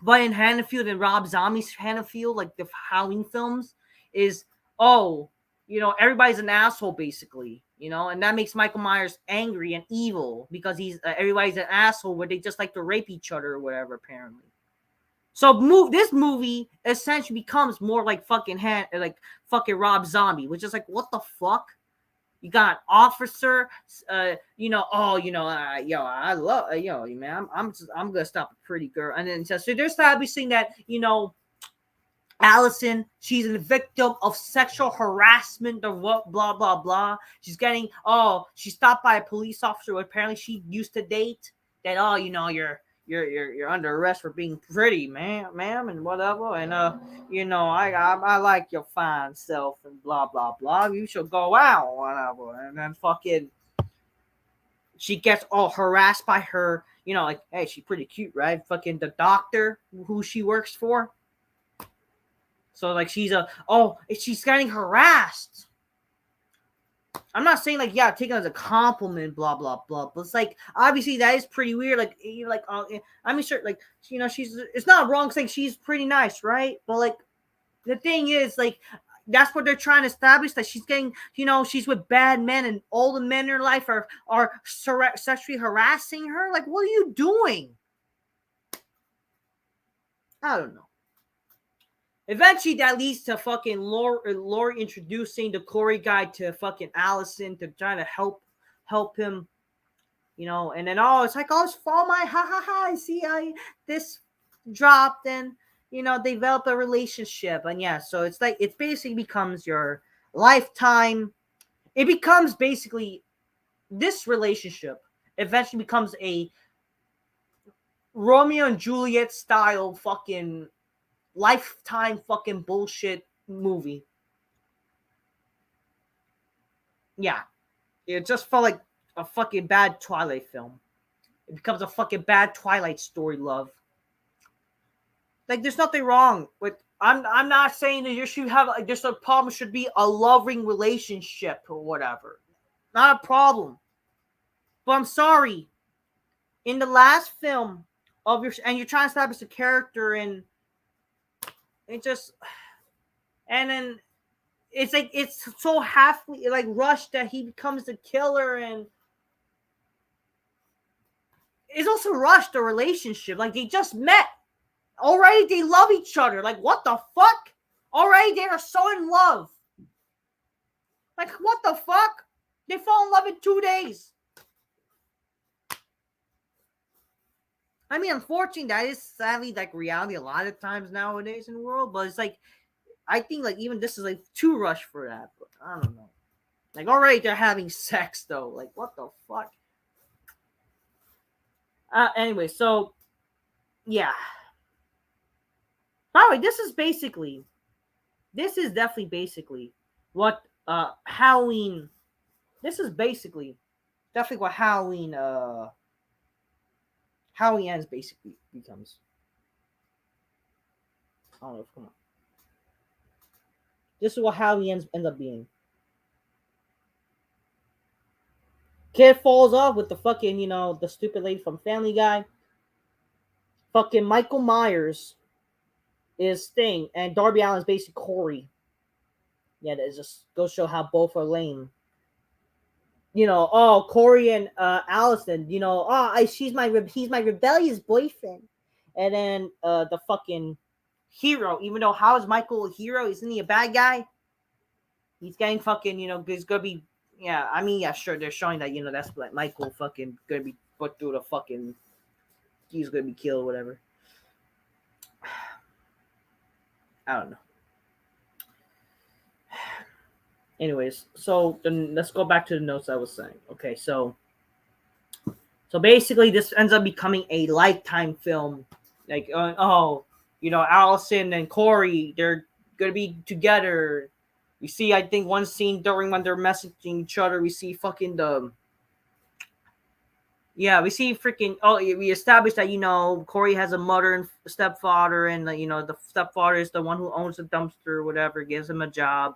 But in Haddonfield and Rob Zombie's Haddonfield, like the Halloween films, is everybody's an asshole basically. And that makes Michael Myers angry and evil because he's everybody's an asshole where they just like to rape each other or whatever apparently. So this movie essentially becomes more like fucking Rob Zombie, which is like, what the fuck? You got an officer, I love, man, I'm gonna stop a pretty girl, and then so they're establishing that Allison, she's a victim of sexual harassment or what, blah, blah, blah. She's she's stopped by a police officer who apparently she used to date. That, you're under arrest for being pretty, ma'am, and whatever. And, I like your fine self and blah, blah, blah. You should go out, whatever. And then fucking, she gets all harassed by her, like, hey, she's pretty cute, right? Fucking the doctor who she works for. So, like, she's getting harassed. I'm not saying, like, yeah, take it as a compliment, blah, blah, blah. But it's like, obviously, that is pretty weird. Like, I mean, sure, like, it's not wrong saying she's pretty nice, right? But, like, the thing is, like, that's what they're trying to establish, that she's getting, she's with bad men and all the men in her life are sexually harassing her. Like, what are you doing? I don't know. Eventually, that leads to fucking Lori introducing the Corey guy to fucking Allison to try to help him, and then it's like, it's fall my I see this dropped and develop a relationship, and yeah, so it's like it basically becomes your lifetime. It becomes basically this relationship eventually becomes a Romeo and Juliet style fucking lifetime fucking bullshit movie. Yeah. It just felt like a fucking bad Twilight film. It becomes a fucking bad Twilight story, love. Like, there's nothing wrong with. I'm not saying that you should have like just a problem should be a loving relationship or whatever. Not a problem. But I'm sorry. In the last film of your and you're trying to establish a character and it just and then it's like it's so half like rushed that he becomes the killer and it's also rushed the relationship. Like they just met. Already they love each other. Like what the fuck? Already they are so in love. Like what the fuck? They fall in love in 2 days. I mean, unfortunately, that is sadly like reality a lot of times nowadays in the world. But it's like, I think like even this is like too rushed for that. But I don't know. Like already they're having sex though. Like what the fuck? Anyway, so yeah. By the way, this is definitely basically what Halloween. This is basically definitely what Halloween ends basically becomes. I don't know. Come on. This is what Halloween ends up being. Kid falls off with the fucking, the stupid lady from Family Guy. Fucking Michael Myers is Sting, and Darby Allin is basically Corey. Yeah, that just goes show how both are lame. Corey and Allison, he's my rebellious boyfriend. And then the fucking hero, even though how is Michael a hero? Isn't he a bad guy? He's getting fucking, he's gonna be, yeah, I mean, yeah, sure, they're showing that, that's like Michael fucking gonna be put through the fucking, he's gonna be killed or whatever. I don't know. Anyways, so then let's go back to the notes I was saying. Okay, so basically this ends up becoming a Lifetime film. Like, Allison and Corey, they're gonna be together. We see, I think, one scene during when they're messaging each other. We see fucking we see freaking. Oh, we established that Corey has a mother and stepfather, and the stepfather is the one who owns the dumpster or whatever, gives him a job.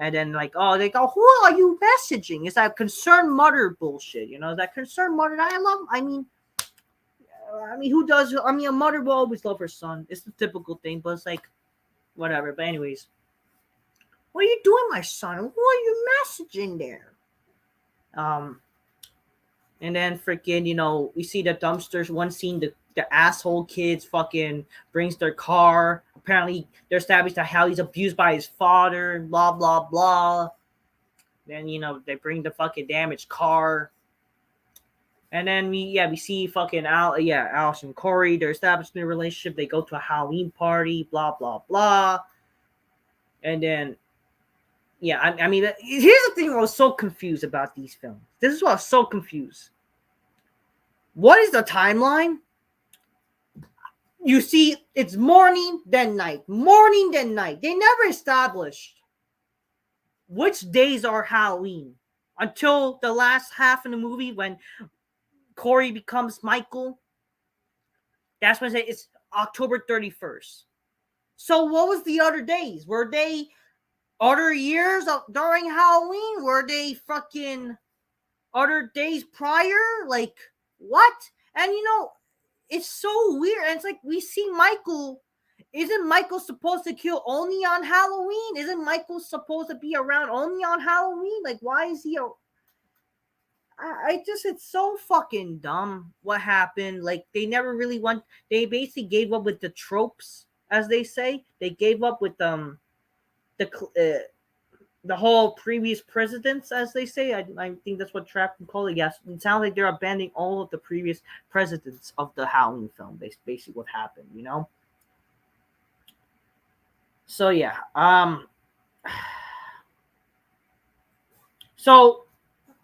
And then they go, who are you messaging? Is that concerned mother bullshit? Is that concerned mother that I mean, who does? I mean, a mother will always love her son. It's the typical thing, but it's like, whatever. But anyways, what are you doing, my son? Who are you messaging there? And then freaking, we see the dumpsters. One scene, the asshole kids fucking brings their car. Apparently, they're established that how he's abused by his father, blah, blah, blah. Then, they bring the fucking damaged car. And then we see fucking Alice and Corey. They're establishing a relationship. They go to a Halloween party, blah, blah, blah. And then, I mean, here's the thing I was so confused about these films. This is why I was so confused. What is the timeline? You see, it's morning, then night. Morning, then night. They never established which days are Halloween until the last half of the movie when Corey becomes Michael. That's when it's October 31st. So what was the other days? Were they other years during Halloween? Were they fucking other days prior? Like, what? And it's so weird. And it's like we see Michael. Isn't Michael supposed to kill only on Halloween? Isn't Michael supposed to be around only on Halloween? Like, why is he it's so fucking dumb what happened. Like, they never really they basically gave up with the tropes, as they say. They gave up with the whole previous presidents, as they say. I think that's what Trap can call it. Yes, it sounds like they're abandoning all of the previous presidents of the Halloween film. That's basically what happened, So yeah, so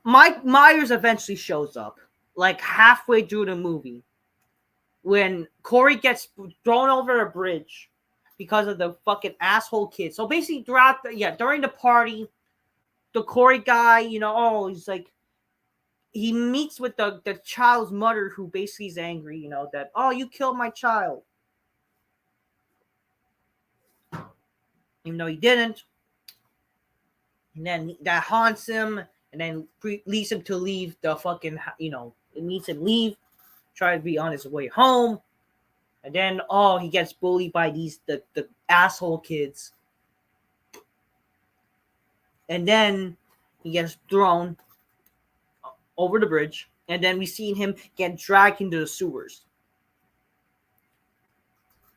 Mike Myers eventually shows up, like halfway through the movie, when Corey gets thrown over a bridge because of the fucking asshole kid. So basically, during the party, the Corey guy, he's like, he meets with the child's mother, who basically is angry, that, oh, you killed my child, even though he didn't. And then that haunts him, and then leads him to leave the fucking, it meets him leave, try to be on his way home. And then, he gets bullied by the asshole kids. And then he gets thrown over the bridge. And then we see him get dragged into the sewers.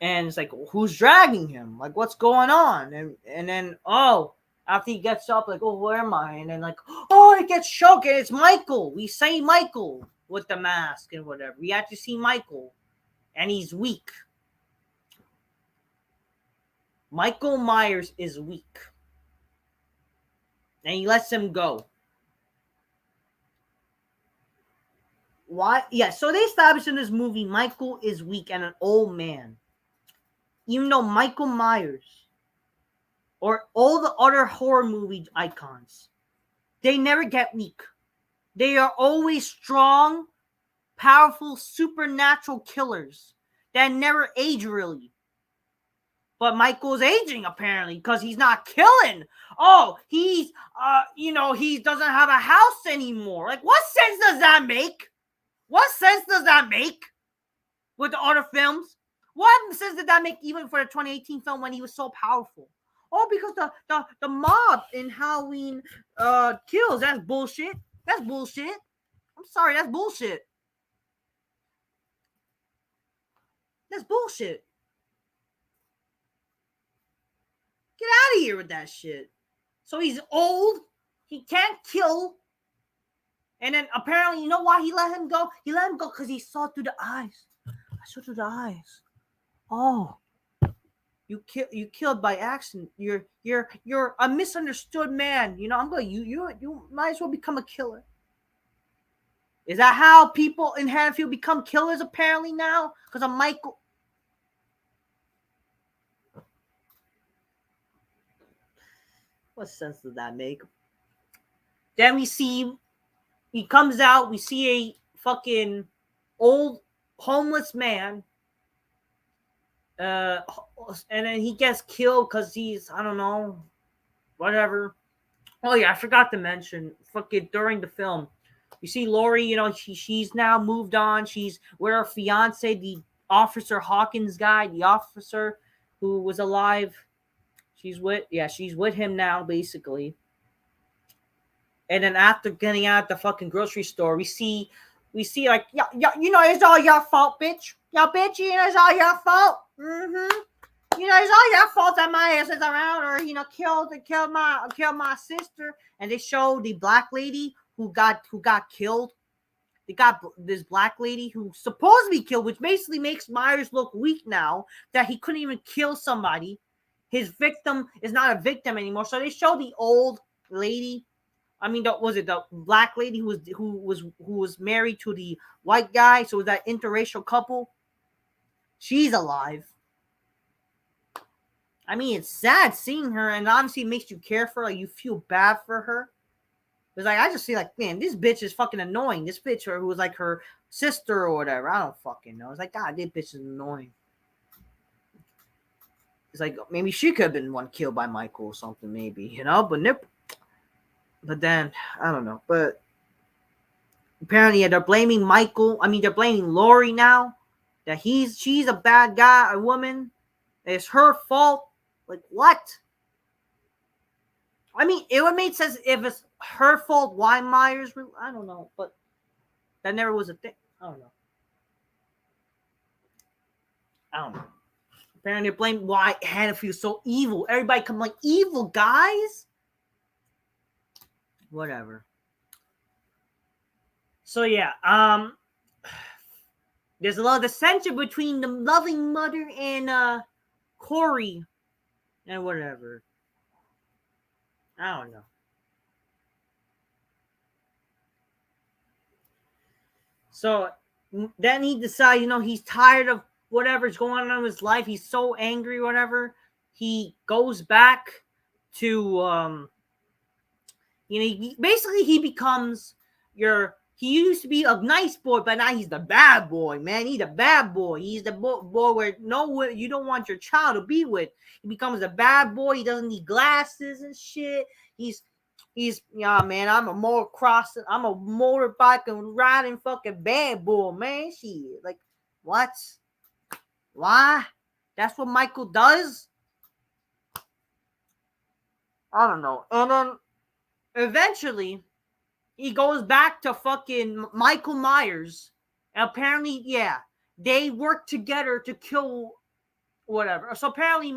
And it's like, who's dragging him? Like, what's going on? And then, after he gets up, like, where am I? And then, like, he gets shook, and it's Michael. We say Michael with the mask and whatever. We have to see Michael. And he's weak. Michael Myers is weak. And he lets him go. Why? Yeah, so they established in this movie Michael is weak and an old man. Even though Michael Myers or all the other horror movie icons, they never get weak. They are always strong, powerful, supernatural killers that never age really. But Michael's aging apparently because he's not killing. He's he doesn't have a house anymore. Like, what sense does that make? What sense does that make with the other films? What sense did that make even for the 2018 film when he was so powerful? Because the mob in Halloween kills. That's bullshit. That's bullshit. I'm sorry, that's bullshit. That's bullshit. Get out of here with that shit. So he's old. He can't kill. And then apparently, you know why he let him go? He let him go because he saw through the eyes. I saw through the eyes. You killed by accident. You're a misunderstood man. You might as well become a killer. Is that how people in Haddonfield become killers apparently now? Because of Michael. What sense does that make? Then we see he comes out. We see a fucking old homeless man. And then he gets killed because he's, I don't know, whatever. Oh yeah, I forgot to mention, fucking during the film, you see Lori, she's now moved on. She's with her fiance, the Officer Hawkins guy, the officer who was alive. She's with him now, basically. And then after getting out of the fucking grocery store, we see like, yeah, it's all your fault, bitch. Bitch, it's all your fault. It's all your fault that my ass is around, or killed my sister. And they show the black lady who got killed. They got this black lady who's supposed to be killed, which basically makes Myers look weak now that he couldn't even kill somebody. His victim is not a victim anymore. So they show the old lady. I mean, was it the black lady who was married to the white guy? So it was that interracial couple. She's alive. I mean, it's sad seeing her, and obviously it makes you care for her. Like, you feel bad for her. It's like, I just see like, man, this bitch is fucking annoying. This bitch, who was like her sister or whatever. I don't fucking know. It's like, God, this bitch is annoying. It's like, maybe she could have been one killed by Michael or something, maybe, But then, I don't know. But apparently, they're blaming Michael. I mean, they're blaming Lori now. That she's a bad guy, a woman. It's her fault. Like, what? I mean, it would make sense if it's her fault. Why Myers? I don't know. But that never was a thing. I don't know. Apparently, blame why Hannah feels so evil. Everybody come like evil guys. Whatever. So yeah, there's a lot of dissension between the loving mother and Corey and whatever. I don't know. So then he decides, he's tired of whatever's going on in his life. He's so angry, whatever. He goes back to, basically he becomes your He used to be a nice boy, but now he's the bad boy, man. He's the bad boy. He's the boy where you don't want your child to be with. He becomes a bad boy. He doesn't need glasses and shit. He's yeah, man. I'm a motorbike and riding fucking bad boy, man. Shit, like what? Why? That's what Michael does. I don't know. And then eventually he goes back to fucking Michael Myers. And apparently, yeah, they work together to kill whatever. So apparently,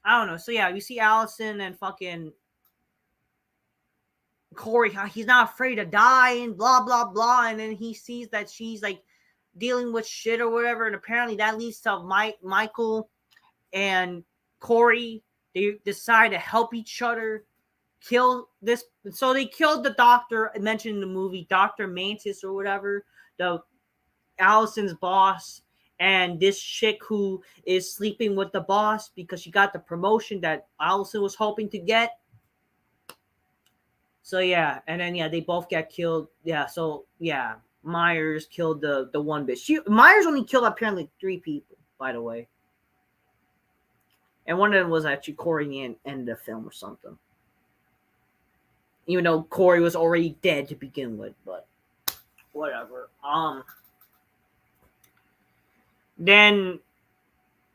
I don't know. So yeah, you see Allison and fucking Corey, how he's not afraid to die and blah, blah, blah. And then he sees that she's like dealing with shit or whatever. And apparently that leads to Michael and Corey. They decide to help each other kill this. So they killed the doctor mentioned in the movie, Dr. Mantis or whatever, the Allison's boss, and this chick who is sleeping with the boss because she got the promotion that Allison was hoping to get. So yeah, and then yeah, they both get killed. Yeah, so yeah, Myers killed the one bitch. Myers only killed apparently 3 people, by the way. And one of them was actually Corey in end of the film or something. Even though Corey was already dead to begin with, but whatever. Then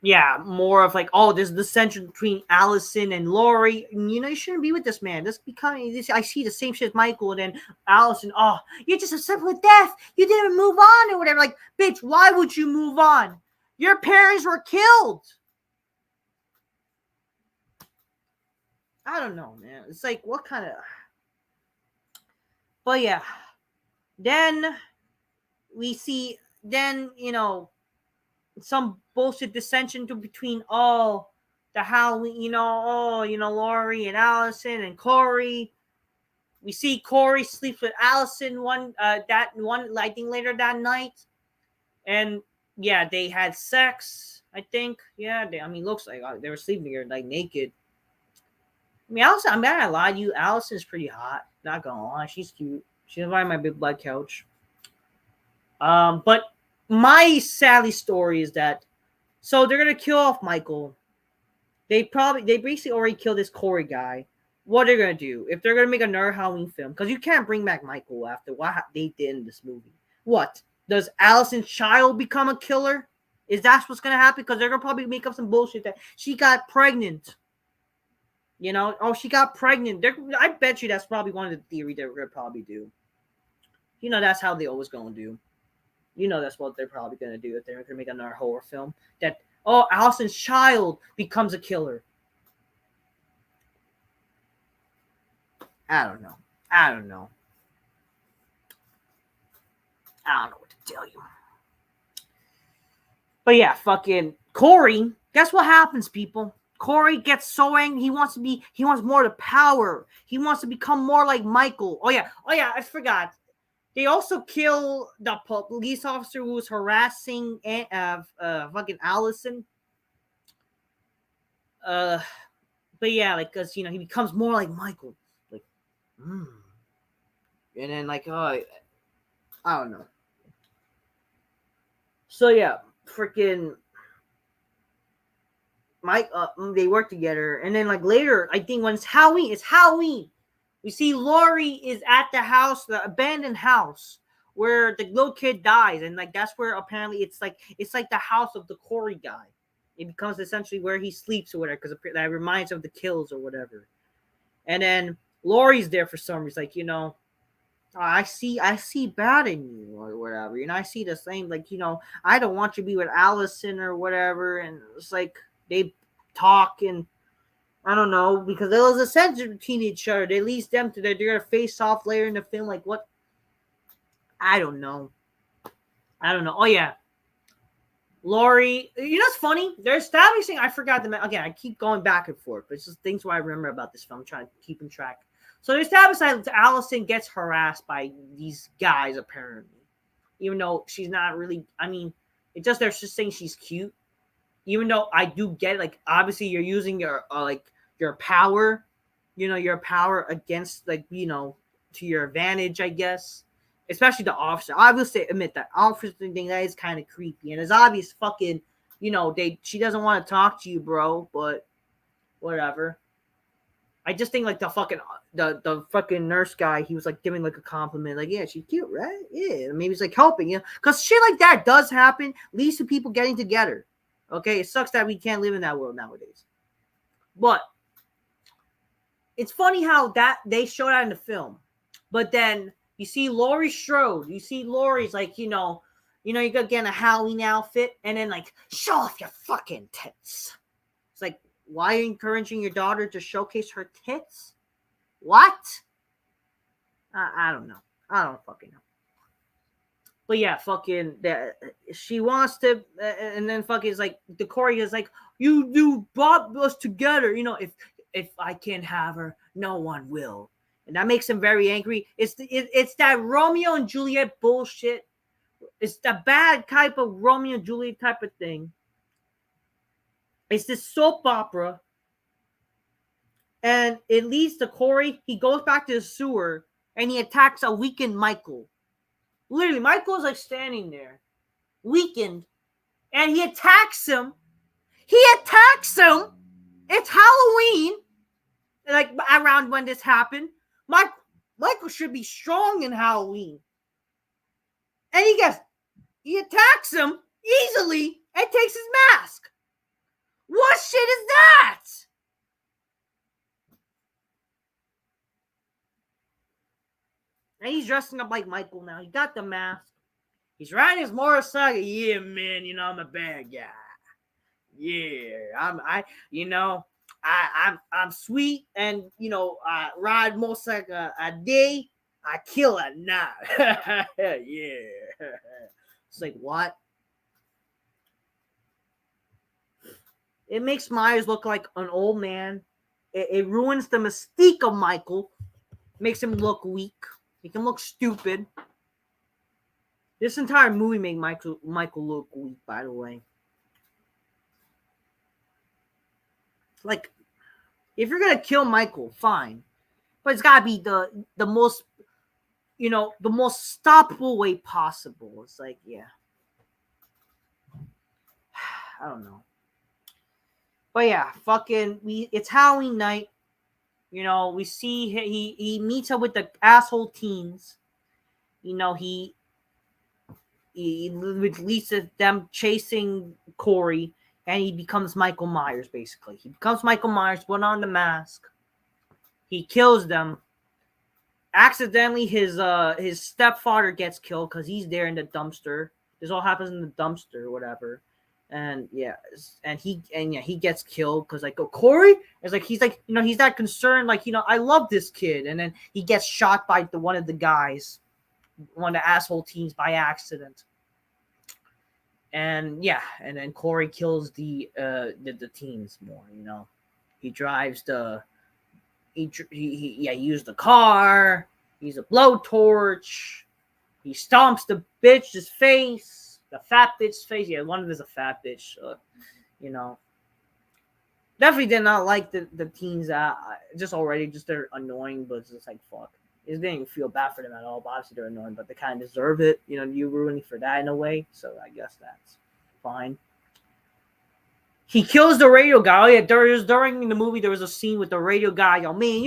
yeah, more of like, oh, there's the tension between Allison and Laurie. And, you shouldn't be with this man. I see the same shit as Michael, and then Allison, oh, you're just upset with death. You didn't move on or whatever. Like, bitch, why would you move on? Your parents were killed. I don't know, man. It's like, what kind of... But yeah. Then we see, some bullshit dissension between the Halloween, Laurie and Allison and Corey. We see Corey sleeps with Allison I think later that night. And yeah, they had sex, I think. Yeah, looks like they were sleeping together, like naked. Allison, I'm not gonna lie to you, Allison's pretty hot. Not gonna lie, she's cute. She's on my big black couch. But my sadly story is that, so they're gonna kill off Michael. They basically already killed this Corey guy. What they're gonna do if they're gonna make another Halloween film? Because you can't bring back Michael after what they did in this movie. What does Allison's child become a killer? Is that what's gonna happen? Because they're gonna probably make up some bullshit that she got pregnant. She got pregnant. I bet you that's probably one of the theories they're gonna probably do. That's how they always gonna do. That's what they're probably going to do if they're going to make another horror film. That, Allison's child becomes a killer. I don't know what to tell you. But yeah, fucking Corey, guess what happens, people? Corey gets so angry. He wants more of the power. He wants to become more like Michael. Oh yeah, I forgot. They also kill the police officer who was harassing fucking Allison. But yeah, like, cause he becomes more like Michael, like, and then like, I don't know. So yeah, freaking Mike. They work together, and then like later, I think when it's Halloween. We see Laurie is at the house, the abandoned house where the little kid dies, and like that's where apparently it's like the house of the Corey guy. It becomes essentially where he sleeps or whatever, because that reminds him of the kills or whatever. And then Laurie's there for some reason, like, I see bad in you or whatever. I see the same, like, I don't want you to be with Allison or whatever. And it's like they talk, and I don't know, because there was a sense between each other. They leads them to they're gonna face off later in the film. Like what? I don't know. Oh yeah, Laurie. It's funny. They're establishing. I forgot them again. I keep going back and forth, but it's just things I remember about this film. I'm trying to keep in track. So they establish that Allison gets harassed by these guys apparently, even though she's not really. It's just they're just saying she's cute. Even though I do get, like, obviously you're using your your power, your power against, like, to your advantage, I guess. Especially the officer. I will say, admit that officer thing that is kind of creepy, and it's obvious. Fucking, she doesn't want to talk to you, bro. But whatever. I just think like the fucking nurse guy, he was like giving like a compliment, like, yeah, she's cute, right? Yeah, maybe he's like helping, because shit like that does happen, leads to people getting together. Okay, it sucks that we can't live in that world nowadays. But it's funny how that they show that in the film, but then you see Laurie Strode, you see Laurie's like, you gotta get in a Halloween outfit, and then like show off your fucking tits. It's like, why are you encouraging your daughter to showcase her tits? What? I don't know. I don't fucking know. But yeah, fucking, she wants to, and then fucking is like, the Corey is like, you brought us together. If I can't have her, no one will. And that makes him very angry. It's that Romeo and Juliet bullshit. It's the bad type of Romeo and Juliet type of thing. It's this soap opera, and it leads to Corey. He goes back to the sewer, and he attacks a weakened Michael. Literally, Michael's like standing there, weakened, and he attacks him. It's Halloween, like around when this happened. Michael should be strong in Halloween, and he attacks him easily and takes his mask. What shit is that? And he's dressing up like Michael now. He got the mask. He's riding his motorcycle. Yeah, man, I'm a bad guy. Yeah, I'm sweet, and I ride motorcycle a day. I kill at night. Yeah. It's like, what? It makes Myers look like an old man. It ruins the mystique of Michael. Makes him look weak. He can look stupid. This entire movie made Michael look weak, by the way. Like, if you're gonna kill Michael, fine. But it's gotta be the most, the most stoppable way possible. It's like, yeah. I don't know. But yeah, it's Halloween night. We see he meets up with the asshole teens. He leads to them chasing Corey, and he becomes Michael Myers, basically. He becomes Michael Myers, put on the mask. He kills them. Accidentally, his stepfather gets killed because he's there in the dumpster. This all happens in the dumpster or whatever. And he gets killed because Corey is like, he's like, he's that concerned, like, I love this kid, and then he gets shot by one of the guys, one of the asshole teens, by accident. And yeah, and then Corey kills the teens more. He drives he used the car. He's a blowtorch. He stomps the bitch's face. The fat bitch's face. Yeah, one of them is a fat bitch. Definitely did not like the teens. They're annoying, but it's just like, fuck. It didn't even feel bad for them at all. But obviously they're annoying, but they kind of deserve it. You ruining for that in a way. So I guess that's fine. He kills the radio guy. Oh, yeah, during the movie, there was a scene with the radio guy. Yo, man,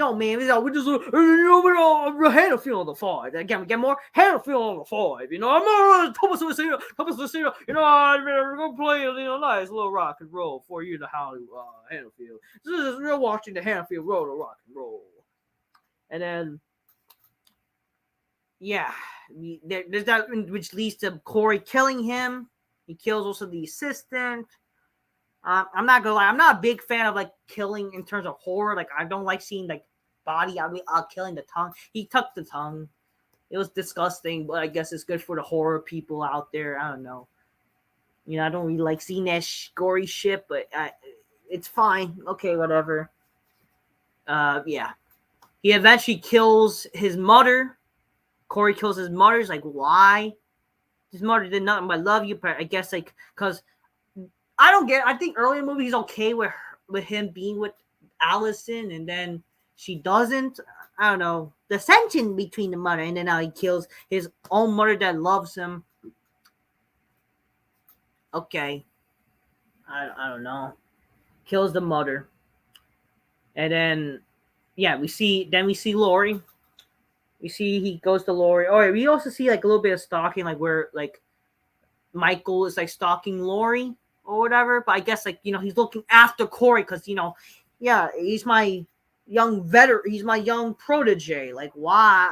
we just hand of feel on the five. Again, get more hand of feel on the five. I'm not Thomas Lucino. We're gonna play nice little rock and roll for you to Hollywood Hannaffield. We're watching the Hannaffield Road of Rock and Roll, and then yeah, there's that which leads to Corey killing him. He kills also the assistant. I'm not gonna lie, I'm not a big fan of like killing in terms of horror. Like, I don't like seeing like body. Killing the tongue. He tucked the tongue. It was disgusting, but I guess it's good for the horror people out there. I don't know. I don't really like seeing that gory shit, but it's fine. Okay, whatever. Yeah. He eventually kills his mother. Corey kills his mother. He's like, why? His mother did nothing but love you, but I guess like because. I think early in the movie he's okay with him being with Allison, and then she doesn't. I don't know, dissension between the mother, and then now he kills his own mother that loves him. Okay, I don't know. Kills the mother, and then yeah, we see Lori. We see he goes to Lori. Oh, we also see like a little bit of stalking, like where like Michael is like stalking Lori or whatever. But I guess like he's looking after Corey because yeah, he's my young veteran. He's my young protege. Like why?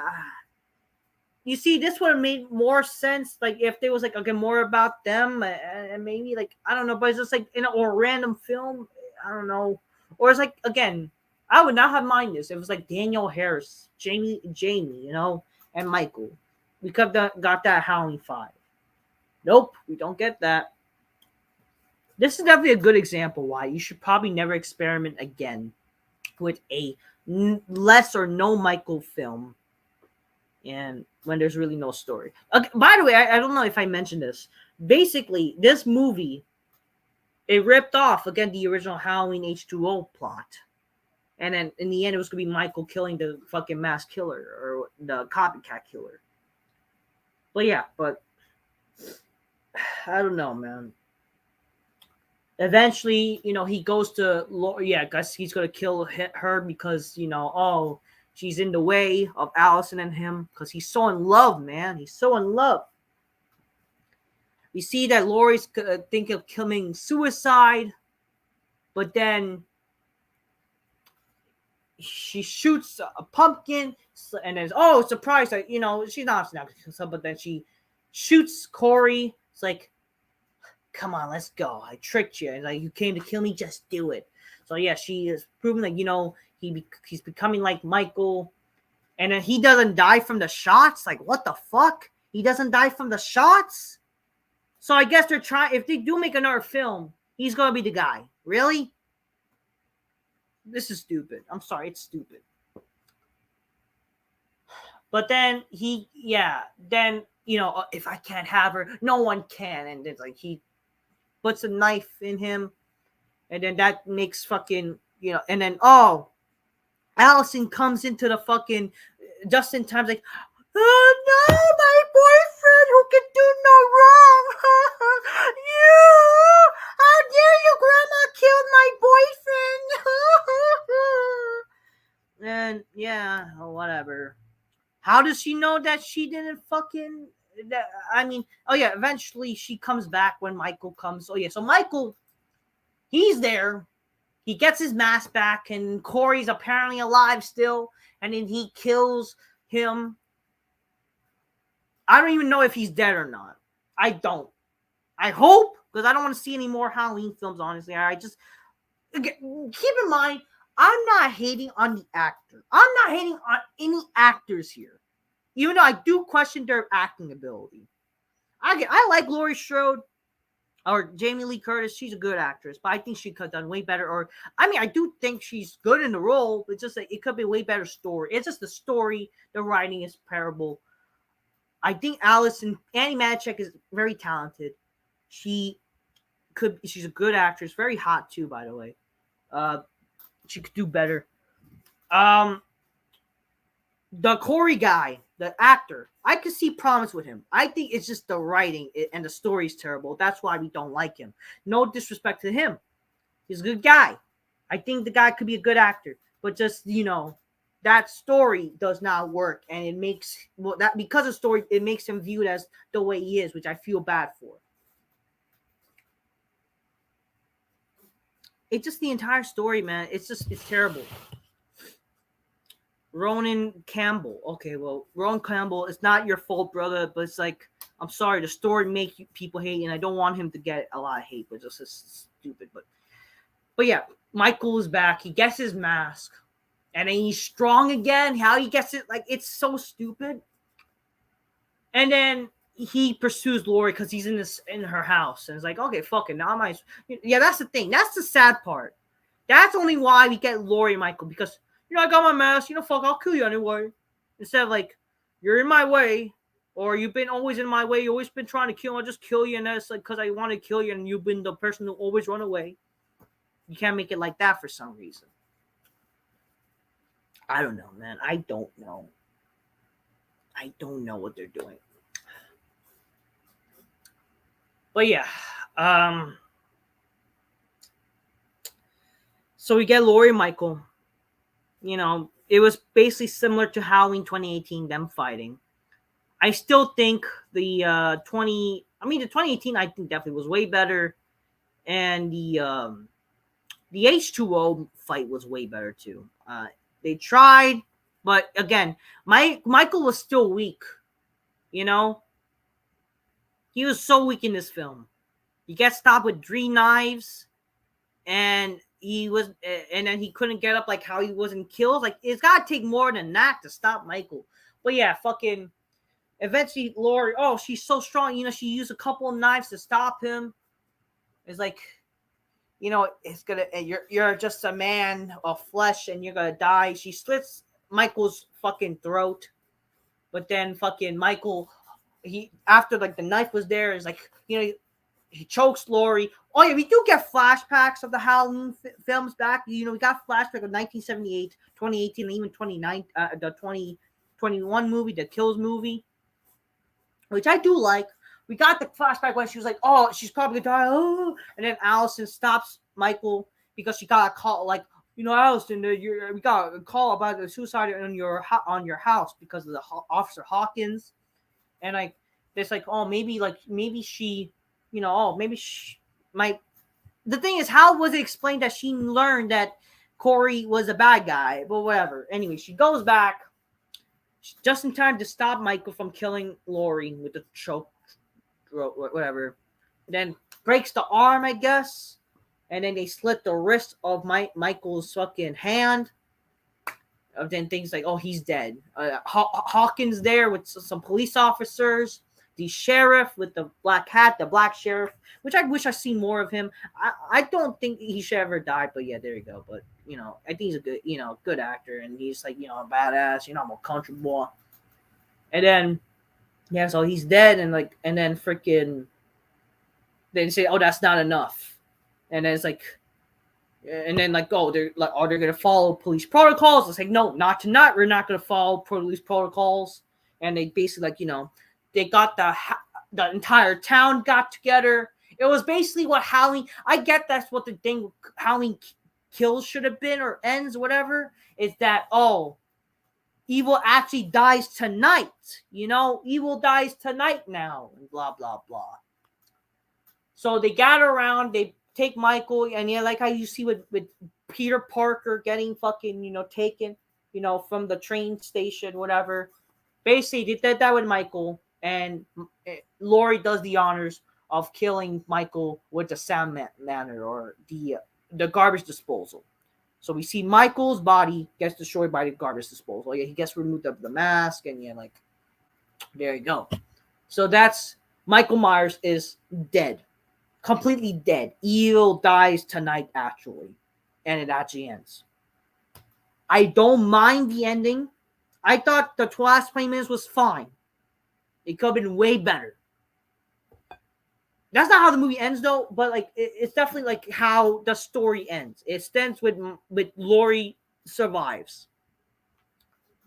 You see, this would have made more sense like if there was like okay more about them and maybe like I don't know, but it's just like in a random film. I don't know, or it's like again, I would not have minded this. It was like Daniel Harris, Jamie, and Michael. We could have got that Halloween 5. Nope, we don't get that. This is definitely a good example why you should probably never experiment again with a less or no Michael film, and when there's really no story. Okay, by the way, I don't know if I mentioned this. Basically, this movie it ripped off again the original Halloween H2O plot, and then in the end, it was gonna be Michael killing the fucking mass killer or the copycat killer. But yeah, but I don't know, man. Eventually, he goes to yeah, I guess he's gonna kill her because oh, she's in the way of Allison and him because he's so in love, man. He's so in love. We see that Lori's thinking of committing suicide, but then she shoots a pumpkin, and then oh, surprise! Like, she's not gonna kill someone, but then she shoots Corey. It's like, come on, let's go. I tricked you. And like, you came to kill me, just do it. So yeah, she is proving that he's becoming like Michael, and then he doesn't die from the shots. Like, what the fuck? He doesn't die from the shots. So I guess they're trying. If they do make another film, he's gonna be the guy. Really? This is stupid. I'm sorry, it's stupid. But then if I can't have her, no one can. And it's like he puts a knife in him, and then that makes fucking and then Allison comes into the fucking just in time, like, oh no, my boyfriend who can do no wrong. You, how dare you, grandma killed my boyfriend. And yeah, whatever. How does she know that she didn't fucking eventually she comes back when Michael comes. Oh yeah, so Michael, he's there. He gets his mask back, and Corey's apparently alive still, and then he kills him. I don't even know if he's dead or not. I don't. I hope, because I don't want to see any more Halloween films, honestly. I just keep in mind, I'm not hating on the actor. I'm not hating on any actors here, even though I do question their acting ability. I like Laurie Strode or Jamie Lee Curtis. She's a good actress, but I think she could have done way better. Or I do think she's good in the role. It's just that it could be a way better story. It's just the story, the writing is terrible. I think Annie Matichak is very talented. She's a good actress, very hot too, by the way. She could do better. The Corey guy, the actor, I could see promise with him. I think it's just the writing and the story is terrible. That's why we don't like him. No disrespect to him. He's a good guy. I think the guy could be a good actor, but just, that story does not work. And it makes, because of story, it makes him viewed as the way he is, which I feel bad for. It's just the entire story, man. It's terrible. Ronan Campbell. Okay, well, Ronan Campbell, it's not your fault, brother, but it's like, I'm sorry, the story makes people hate, and I don't want him to get a lot of hate, but it's just stupid. But yeah, Michael is back. He gets his mask, and then he's strong again. How he gets it, like, it's so stupid. And then he pursues Lori because he's in her house, and it's like, okay, fuck it, now yeah, that's the thing. That's the sad part. That's only why we get Lori and Michael, because I got my mask, fuck, I'll kill you anyway. Instead of like, you're in my way, or you've been always in my way, you've always been trying to kill me, I'll just kill you, and that's like, because I want to kill you, and you've been the person who always run away. You can't make it like that for some reason. I don't know, man. I don't know. I don't know what they're doing. But yeah, um, so we get Laurie and Michael. You know, it was basically similar to Halloween 2018, them fighting. I still think the 2018 I think definitely was way better, and the H2O fight was way better too. They tried, but again, Michael was still weak. You know, he was so weak in this film. He gets stopped with 3 knives, and and then he couldn't get up like how he was in Kills. Like it's gotta take more than that to stop Michael. But yeah, fucking. Eventually, Laurie, oh, she's so strong. You know, she used a couple of knives to stop him. It's like, you know, it's gonna. You're just a man of flesh, and you're gonna die. She slits Michael's fucking throat, but then fucking Michael, he after like the knife was there, is like, you know, he chokes Laurie. Oh yeah, we do get flashbacks of the Halloween films back. You know, we got flashback of 1978, 2018, and even 29, the 2021 movie, the Kills movie, which I do like. We got the flashback when she was like, "Oh, she's probably gonna die." Oh, and then Allison stops Michael because she got a call, like, you know, Allison, we got a call about the suicide on your house because of the Officer Hawkins, and like, it's like, oh, maybe she, you know, oh, maybe she might. The thing is, how was it explained that she learned that Corey was a bad guy? But whatever. Anyway, she goes back just in time to stop Michael from killing Laurie with the choke, whatever. And then breaks the arm, I guess. And then they slit the wrist of Michael's fucking hand. And then things like, oh, he's dead. Hawkins there with some police officers. The sheriff with the black hat, the black sheriff, which I wish I see more of him. I don't think he should ever die, but yeah, there you go. But you know, I think he's a good, you know, good actor, and he's like, you know, a badass. You know, I'm a country boy. And then yeah, so he's dead, and then freaking they say, oh, that's not enough, and then it's like, and then like, oh, they're like, are they gonna follow police protocols? It's like, no, not tonight. We're not gonna follow police protocols, and they basically like, you know, they got the entire town got together. It was basically what Halloween. I get that's what the thing Halloween Kills should have been, or ends, whatever. Is that, oh, evil actually dies tonight. You know, evil dies tonight now, and blah blah blah. So they gather around. They take Michael, and yeah, like how you see with Peter Parker getting fucking, you know, taken, you know, from the train station, whatever. Basically, they did that with Michael. And Laurie does the honors of killing Michael with the sand manor, or the garbage disposal. So we see Michael's body gets destroyed by the garbage disposal. Yeah, he gets removed of the mask, and yeah, like, there you go. So that's Michael Myers is dead, completely dead. Evil dies tonight, actually, and it actually ends. I don't mind the ending. I thought the last 20 minutes was fine. It could have been way better. That's not how the movie ends, though. But like, it's definitely like how the story ends. It ends with Laurie survives,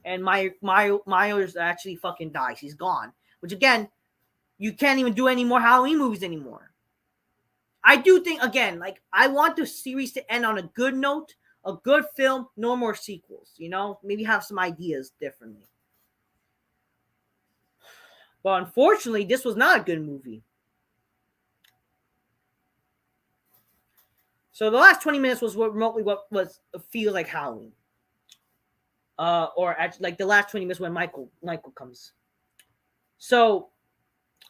and Myers actually fucking dies. He's gone. Which again, you can't even do any more Halloween movies anymore. I do think, again, like, I want the series to end on a good note, a good film, no more sequels. You know, maybe have some ideas differently. But unfortunately, this was not a good movie. So the last 20 minutes was remotely what feels like Halloween. Or actually, like, the last 20 minutes when Michael comes. So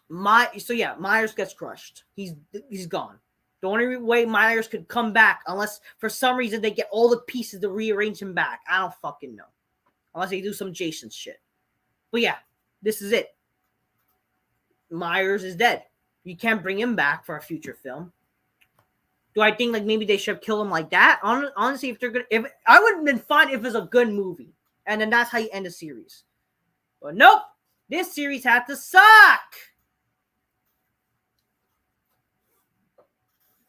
Myers gets crushed. He's gone. The only way Myers could come back, unless for some reason they get all the pieces to rearrange him back. I don't fucking know. Unless they do some Jason shit. But yeah, this is it. Myers is dead. You can't bring him back for a future film. Do I think like maybe they should have killed him like that? Honestly, if I would have been fine if it was a good movie, and then that's how you end the series. But nope, this series had to suck.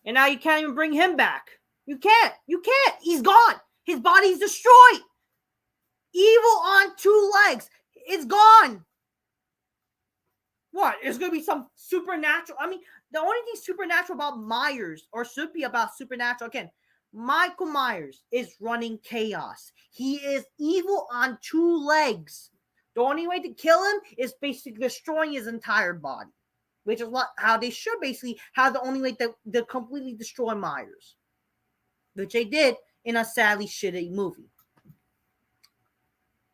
And now you can't even bring him back. You can't. He's gone. His body's destroyed. Evil on 2 legs. It's gone. What? It's gonna be some supernatural. I mean, the only thing supernatural about Myers, or should be about supernatural, again, Michael Myers is running chaos. He is evil on 2 legs. The only way to kill him is basically destroying his entire body, which is how they should basically have the only way to completely destroy Myers, which they did in a sadly shitty movie.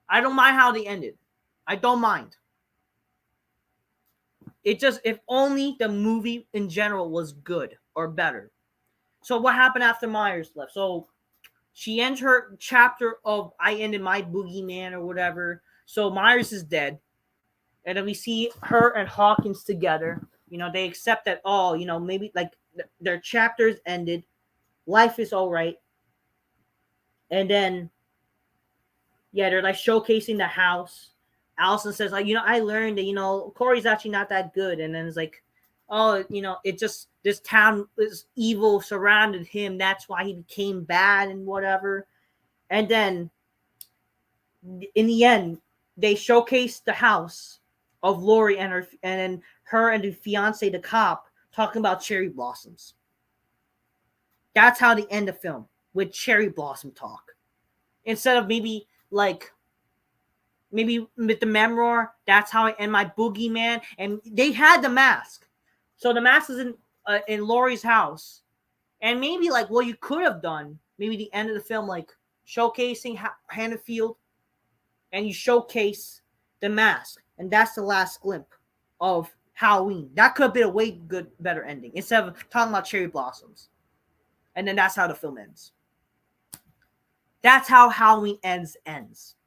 I don't mind how they ended. I don't mind. It just, if only the movie in general was good or better. So what happened after Myers left? So she ends her chapter of I ended my boogeyman or whatever. So Myers is dead. And then we see her and Hawkins together. They accept that, maybe like their chapters ended. Life is all right. And then, yeah, they're like showcasing the house. Allison says, like, I learned that, Corey's actually not that good. And then it's like, oh, it just, this town is evil surrounded him. That's why he became bad and whatever. And then in the end, they showcase the house of Lori and then her and the fiance, the cop, talking about cherry blossoms. That's how they end the film, with cherry blossom talk. Instead of maybe with the memoir, that's how I end my boogeyman. And they had the mask. So the mask is in Laurie's house. And maybe like what you could have done, maybe the end of the film, like showcasing Hannaford, and you showcase the mask. And that's the last glimpse of Halloween. That could have been a way better ending, instead of talking about cherry blossoms. And then that's how the film ends. That's how Halloween ends.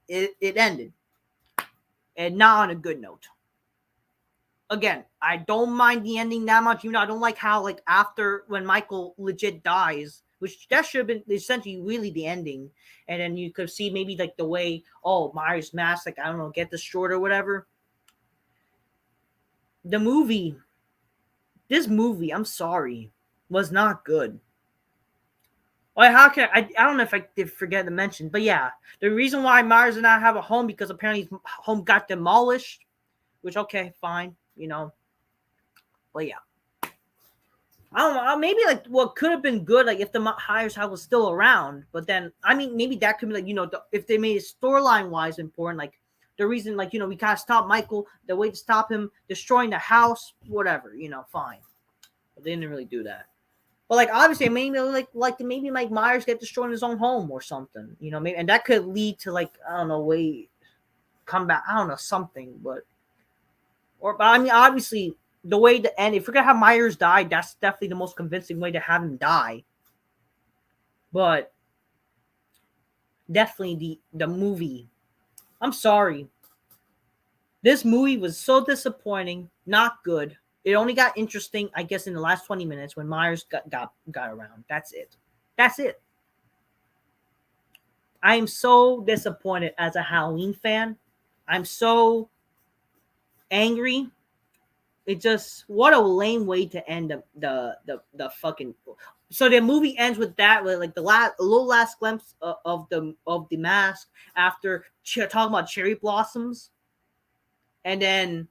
It ended. And not on a good note. Again, I don't mind the ending that much. I don't like how, like, after when Michael legit dies, which that should have been essentially really the ending. And then you could see maybe like the way, Myers' mask, like, I don't know, get destroyed or whatever. This movie, I'm sorry, was not good. Well, how can I don't know if I did forget to mention, but yeah, the reason why Myers did not have a home, because apparently his home got demolished, which, okay, fine, but yeah, I don't know, maybe like what could have been good, like if the Myers house was still around, but then, I mean, maybe that could be like, if they made it storyline wise important, like the reason, like, we gotta stop Michael, the way to stop him destroying the house, whatever, fine, but they didn't really do that. But like obviously, maybe maybe Myers get destroyed in his own home or something, maybe, and that could lead to like, I don't know, come back, I don't know, something, but I mean, obviously the way to end, if you forget how Myers died, that's definitely the most convincing way to have him die. But definitely the movie, I'm sorry, this movie was so disappointing, not good. It only got interesting, I guess, in the last 20 minutes when Myers got around. That's it. I am so disappointed as a Halloween fan. I'm so angry. It just, what a lame way to end the fucking. So the movie ends with that, with like the last glimpse of the mask after talking about cherry blossoms, and then,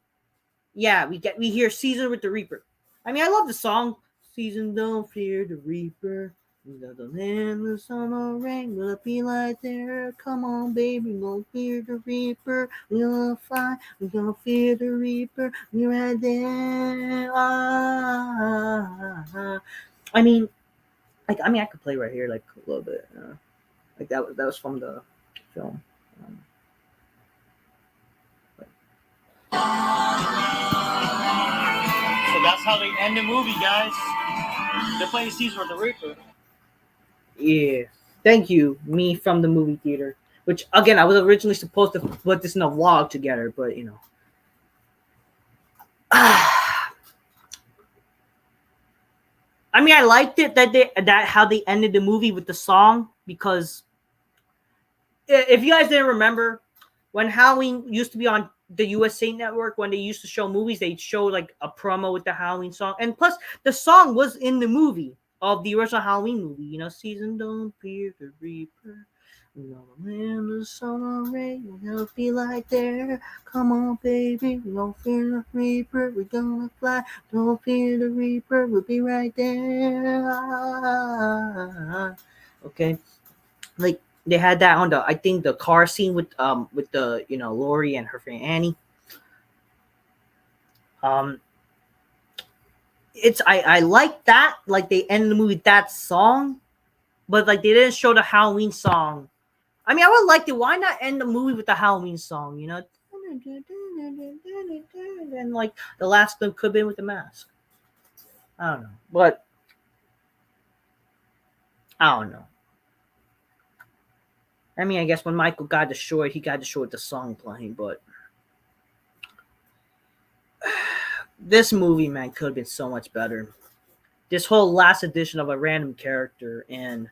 yeah, we hear Season with the Reaper. I mean, I love the song. Season, don't fear the Reaper. In the summer rain, will it be like there? Come on, baby, don't fear the Reaper. We're gonna fly, we're gonna fear the Reaper. We're right there. I mean, I could play right here, like a little bit. Like that was from the film. So that's how they end the movie, guys. They're playing Caesar with the Reaper. Yeah. Thank you, me from the movie theater. Which, again, I was originally supposed to put this in a vlog together, but I mean, I liked it that how they ended the movie with the song, because if you guys didn't remember, when Halloween used to be on the USA Network, when they used to show movies, they'd show like a promo with the Halloween song, and plus the song was in the movie of the original Halloween movie. Season, don't fear the Reaper. We're gonna live the summer rain. We're gonna feel like there. Come on, baby. We don't fear the reaper. We're gonna fly. Don't fear the reaper. We'll be right there. Okay, like they had that on the I think the car scene with the Lori and her friend Annie. Um, it's I like that, like they end the movie with that song, but like they didn't show the Halloween song. I mean, I would like to. Why not end the movie with the Halloween song? And like the last clip could have been with the mask. I don't know, but I don't know. I mean, I guess when Michael got destroyed, he got destroyed with the song playing. But this movie, man, could have been so much better. This whole last edition of a random character, and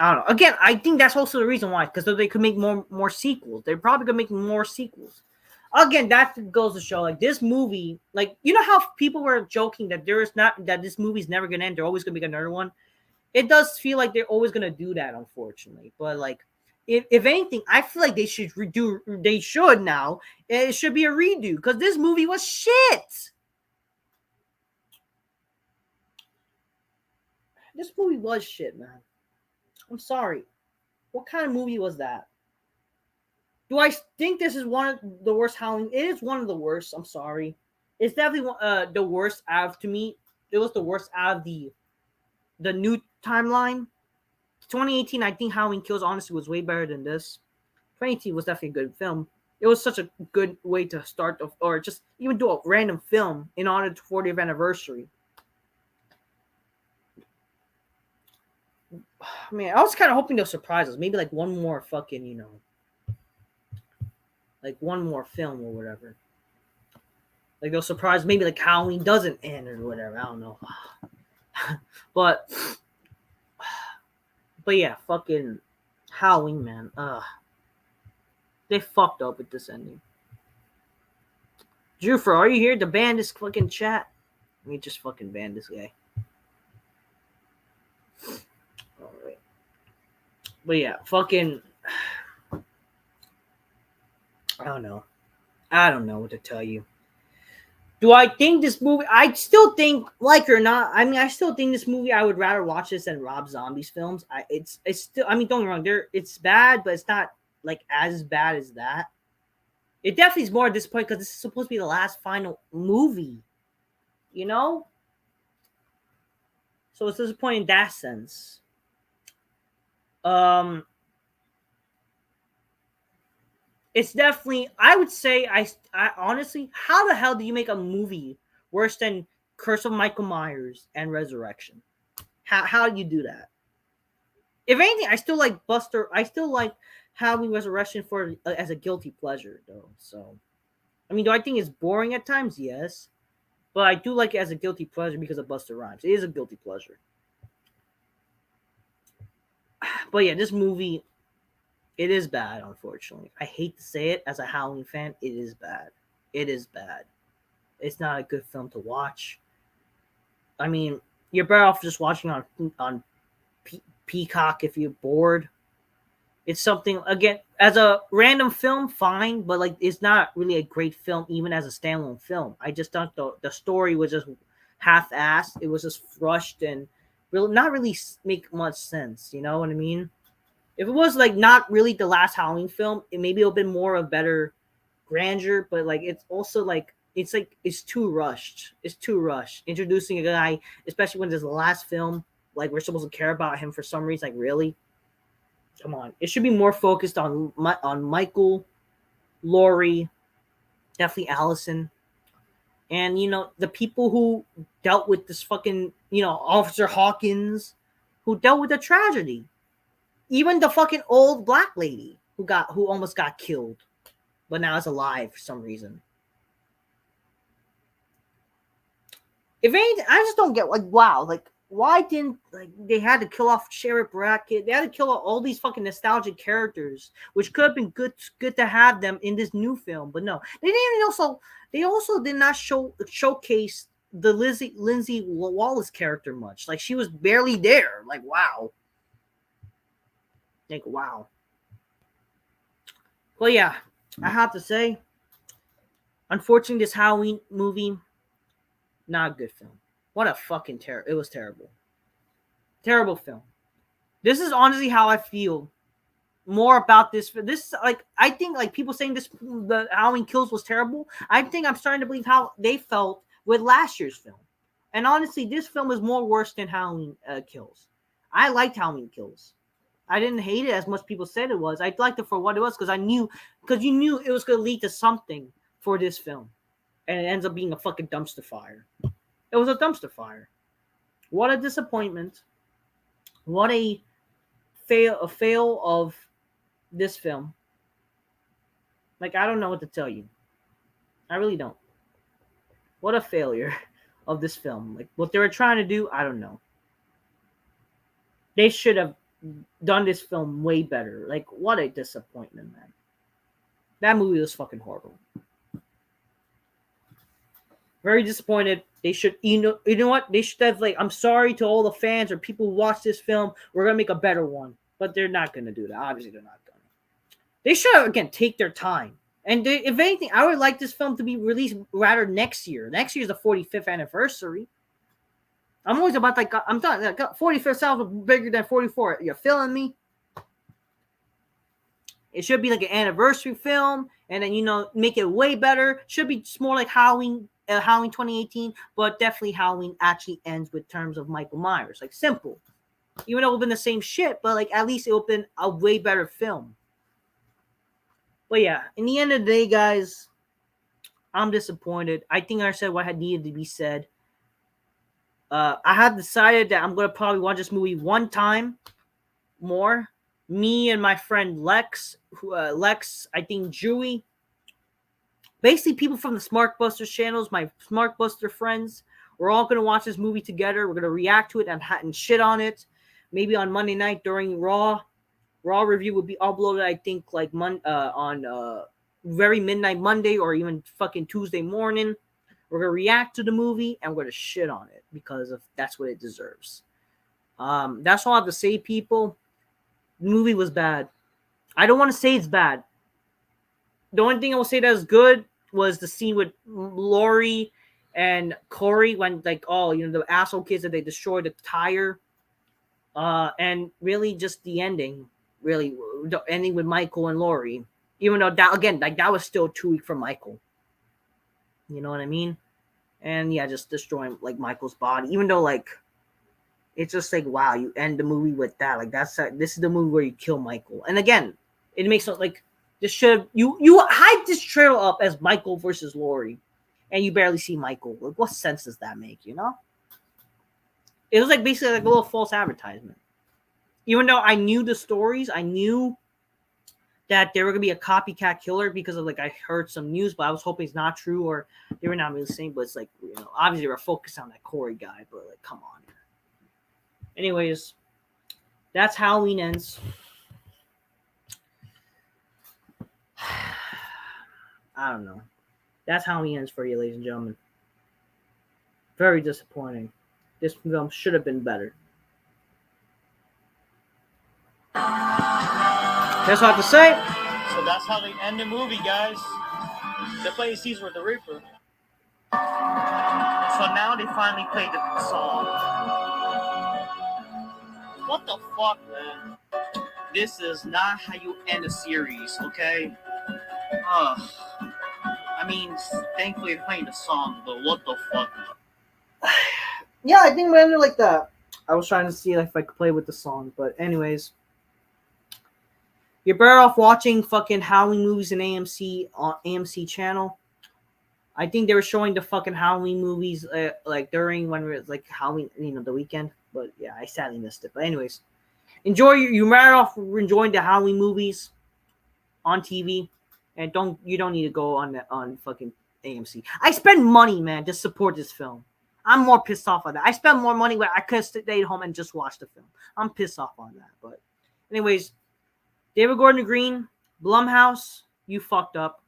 I don't know. Again, I think that's also the reason why, because they could make more sequels. They're probably gonna make more sequels. Again, that goes to show, like this movie, like how people were joking that this movie's never gonna end. They're always gonna make another one. It does feel like they're always gonna do that, unfortunately. But like, if anything, I feel like they should redo. They should now. It should be a redo because this movie was shit. This movie was shit, man. I'm sorry. What kind of movie was that? Do I think this is one of the worst Halloween? It is one of the worst. I'm sorry. It's definitely the worst out of, to me. It was the worst out of the new timeline. 2018, I think Halloween Kills honestly was way better than this. 2018 was definitely a good film. It was such a good way to start, or just even do a random film in honor of the 40th anniversary. I mean, I was kind of hoping they'll surprise us. Maybe like one more fucking, like one more film or whatever. Like they'll surprise, maybe like Halloween doesn't end or whatever. I don't know. but yeah, fucking Halloween, man. They fucked up with this ending. Jufer, are you here to ban this fucking chat? Let me just fucking ban this guy. Alright. But yeah, fucking I don't know. I don't know what to tell you. Do I think this movie? I still think, like or not, I mean, I still think this movie. I would rather watch this than Rob Zombie's films. It's still. I mean, don't get me wrong. It's bad, but it's not like as bad as that. It definitely is more disappointing because this is supposed to be the last final movie, So it's disappointing in that sense. It's definitely, I would say, I honestly, how the hell do you make a movie worse than Curse of Michael Myers and Resurrection? How do you do that? If anything, I still like Buster. I still like Halloween Resurrection as a guilty pleasure, though. So, I mean, do I think it's boring at times? Yes, but I do like it as a guilty pleasure because of Buster Rhymes. It is a guilty pleasure. But yeah, this movie, it is bad, unfortunately. I hate to say it as a Halloween fan. It is bad. It is bad. It's not a good film to watch. I mean, you're better off just watching on Peacock if you're bored. It's something, again, as a random film, fine, but like it's not really a great film even as a standalone film. I just thought the story was just half-assed. It was just rushed and really not really make much sense. You know what I mean? If it was like not really the last Halloween film, it maybe it'll been more of better grandeur, but like it's also like it's too rushed. It's too rushed. Introducing a guy, especially when there's the last film, like we're supposed to care about him for some reason. Like really, come on. It should be more focused on Michael, Laurie, definitely Allison, and the people who dealt with this fucking Officer Hawkins, who dealt with the tragedy. Even the fucking old black lady who almost got killed, but now is alive for some reason. If anything, I just don't get, like, wow, like why didn't, like, they had to kill off Sheriff Brackett? They had to kill all these fucking nostalgic characters, which could have been good to have them in this new film, but no, they didn't. They also did not showcase the Lindsay Wallace character much. Like she was barely there. Like wow. Like, wow. Well, yeah, I have to say, unfortunately, this Halloween movie, not a good film. What a fucking terror! It was terrible. Terrible film. This is honestly how I feel more about this. This like I think like people saying this the Halloween Kills was terrible. I think I'm starting to believe how they felt with last year's film. And honestly, this film is more worse than Halloween Kills. I liked Halloween Kills. I didn't hate it as much people said it was. I liked it for what it was because you knew it was going to lead to something for this film, and it ends up being a fucking dumpster fire. It was a dumpster fire. What a disappointment. What a fail of this film. Like, I don't know what to tell you. I really don't. What a failure of this film. Like, what they were trying to do, I don't know. They should have done this film way better. Like, what a disappointment, man. That movie was fucking horrible. Very disappointed. They should, you know what? They should have, like, I'm sorry to all the fans or people who watch this film. We're gonna make a better one, but they're not gonna do that. Obviously, they're not gonna. They should have, again, take their time. And if anything, I would like this film to be released rather next year. Next year is the 45th anniversary. I'm always about like I'm done. 45th sounds bigger than 44. You're feeling me? It should be like an anniversary film, and then make it way better. Should be more like Halloween 2018, but definitely Halloween actually ends with terms of Michael Myers. Like simple, even though it would have been the same shit, but like at least it would have been a way better film. But yeah, in the end of the day, guys, I'm disappointed. I think I said what had needed to be said. I have decided that I'm gonna probably watch this movie one time more. Me and my friend Lex, I think Jewy, basically people from the Smarkbusters channels, my Smarkbuster friends. We're all gonna watch this movie together. We're gonna react to it and shit on it. Maybe on Monday night during Raw. Raw review would be uploaded, I think, like on very midnight Monday or even fucking Tuesday morning. We're gonna react to the movie and we're gonna shit on it because that's what it deserves. That's all I have to say, people. The movie was bad. I don't want to say it's bad. The only thing I will say that is good was the scene with Laurie and Corey when the asshole kids that they destroyed the tire. And really just the ending. Really, the ending with Michael and Laurie. Even though that was still too weak for Michael. You know what I mean? And yeah, just destroying like Michael's body. Even though it's just like wow, you end the movie with that. Like this is the movie where you kill Michael. And again, it makes it like this should you hype this trailer up as Michael versus Laurie, and you barely see Michael. Like what sense does that make? It was like basically like a little false advertisement. Even though I knew the stories, I knew that there were gonna be a copycat killer because of I heard some news, but I was hoping it's not true or they were not really saying. But it's obviously we're focused on that Corey guy, but come on. Anyways, that's Halloween ends. I don't know. That's Halloween ends for you, ladies and gentlemen. Very disappointing. This film should have been better. That's all I have to say. So that's how they end the movie, guys. They play Caesar the Reaper. So now they finally played the song. What the fuck, man? This is not how you end a series, okay? I mean, thankfully they're playing the song, but what the fuck? Yeah, I think we ended like that. I was trying to see if I could play with the song, but anyways. You're better off watching fucking Halloween movies in AMC on AMC channel. I think they were showing the fucking Halloween movies during when it was Halloween, the weekend. But yeah, I sadly missed it. But anyways, you're better off enjoying the Halloween movies on TV, and you don't need to go on fucking AMC. I spend money, man, to support this film. I'm more pissed off on that. I spend more money where I could have stayed home and just watched the film. I'm pissed off on that. But anyways. David Gordon Green, Blumhouse, you fucked up.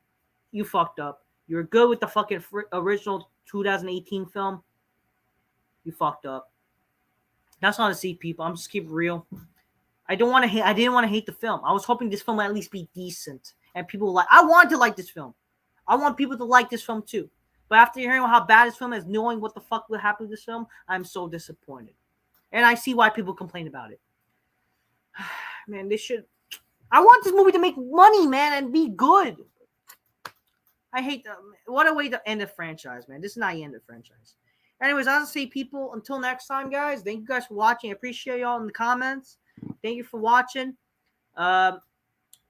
You fucked up. You were good with the fucking original 2018 film. You fucked up. That's not to see, people. I'm just keep it real. I don't want to hate. I didn't want to hate the film. I was hoping this film would at least be decent, and people like. I want to like this film. I want people to like this film too. But after hearing how bad this film is, knowing what the fuck will happen with this film, I'm so disappointed. And I see why people complain about it. Man, they should. I want this movie to make money, man, and be good. I hate what a way to end a franchise, man. This is not the end of the franchise. Anyways, I want to say, people, until next time, guys. Thank you guys for watching. I appreciate y'all in the comments. Thank you for watching.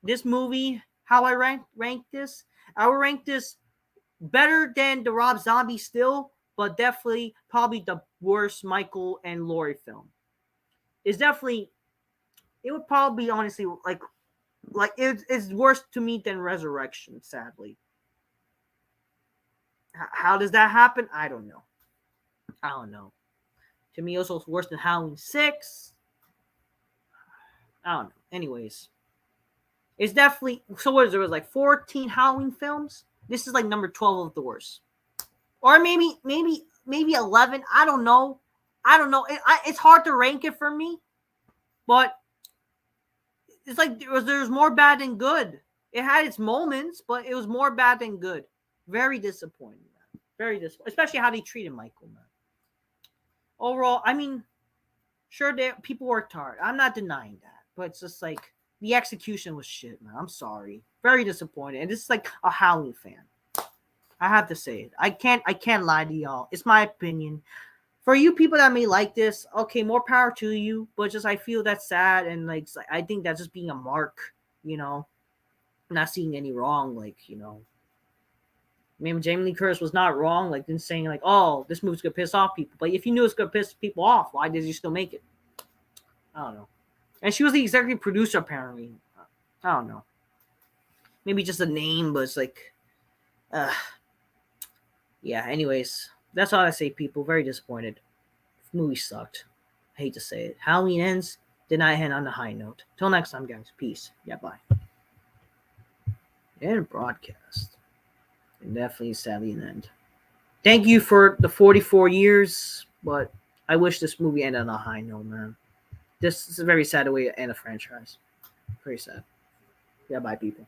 This movie, how I rank this, I would rank this better than the Rob Zombie still, but definitely probably the worst Michael and Laurie film. It's definitely, it would probably be honestly like it's worse to me than Resurrection, sadly. How does that happen? I don't know. To me, also it's worse than Halloween 6. I don't know. Anyways, it's definitely, so what is there? It was like 14 Halloween films. This is like number 12 of the worst, or maybe 11. I don't know. It's hard to rank it for me, but it's like there's more bad than good. It had its moments, but it was more bad than good. Very disappointing, man. Very disappointing, especially how they treated Michael, man. Overall, I mean, sure, people worked hard. I'm not denying that, but it's just like the execution was shit, man. I'm sorry. Very disappointed. And this is like a Halloween fan. I have to say it. I can't lie to y'all. It's my opinion. For you people that may like this, okay, more power to you. But just I feel that's sad, and like I think that's just being a mark, you know. Not seeing any wrong, like, you know. Maybe Jamie Lee Curtis was not wrong, like in saying like, oh, this movie's gonna piss off people. But if you knew it's gonna piss people off, why did you still make it? I don't know. And she was the executive producer, apparently. I don't know. Maybe just a name, but it's like, yeah. Anyways, that's all I say, people. Very disappointed. The movie sucked. I hate to say it. Halloween ends. Did not end on a high note. Till next time, guys. Peace. Yeah, bye. And broadcast. And definitely, sadly, an end. Thank you for the 44 years, but I wish this movie ended on a high note, man. This is a very sad way to end a franchise. Very sad. Yeah, bye, people.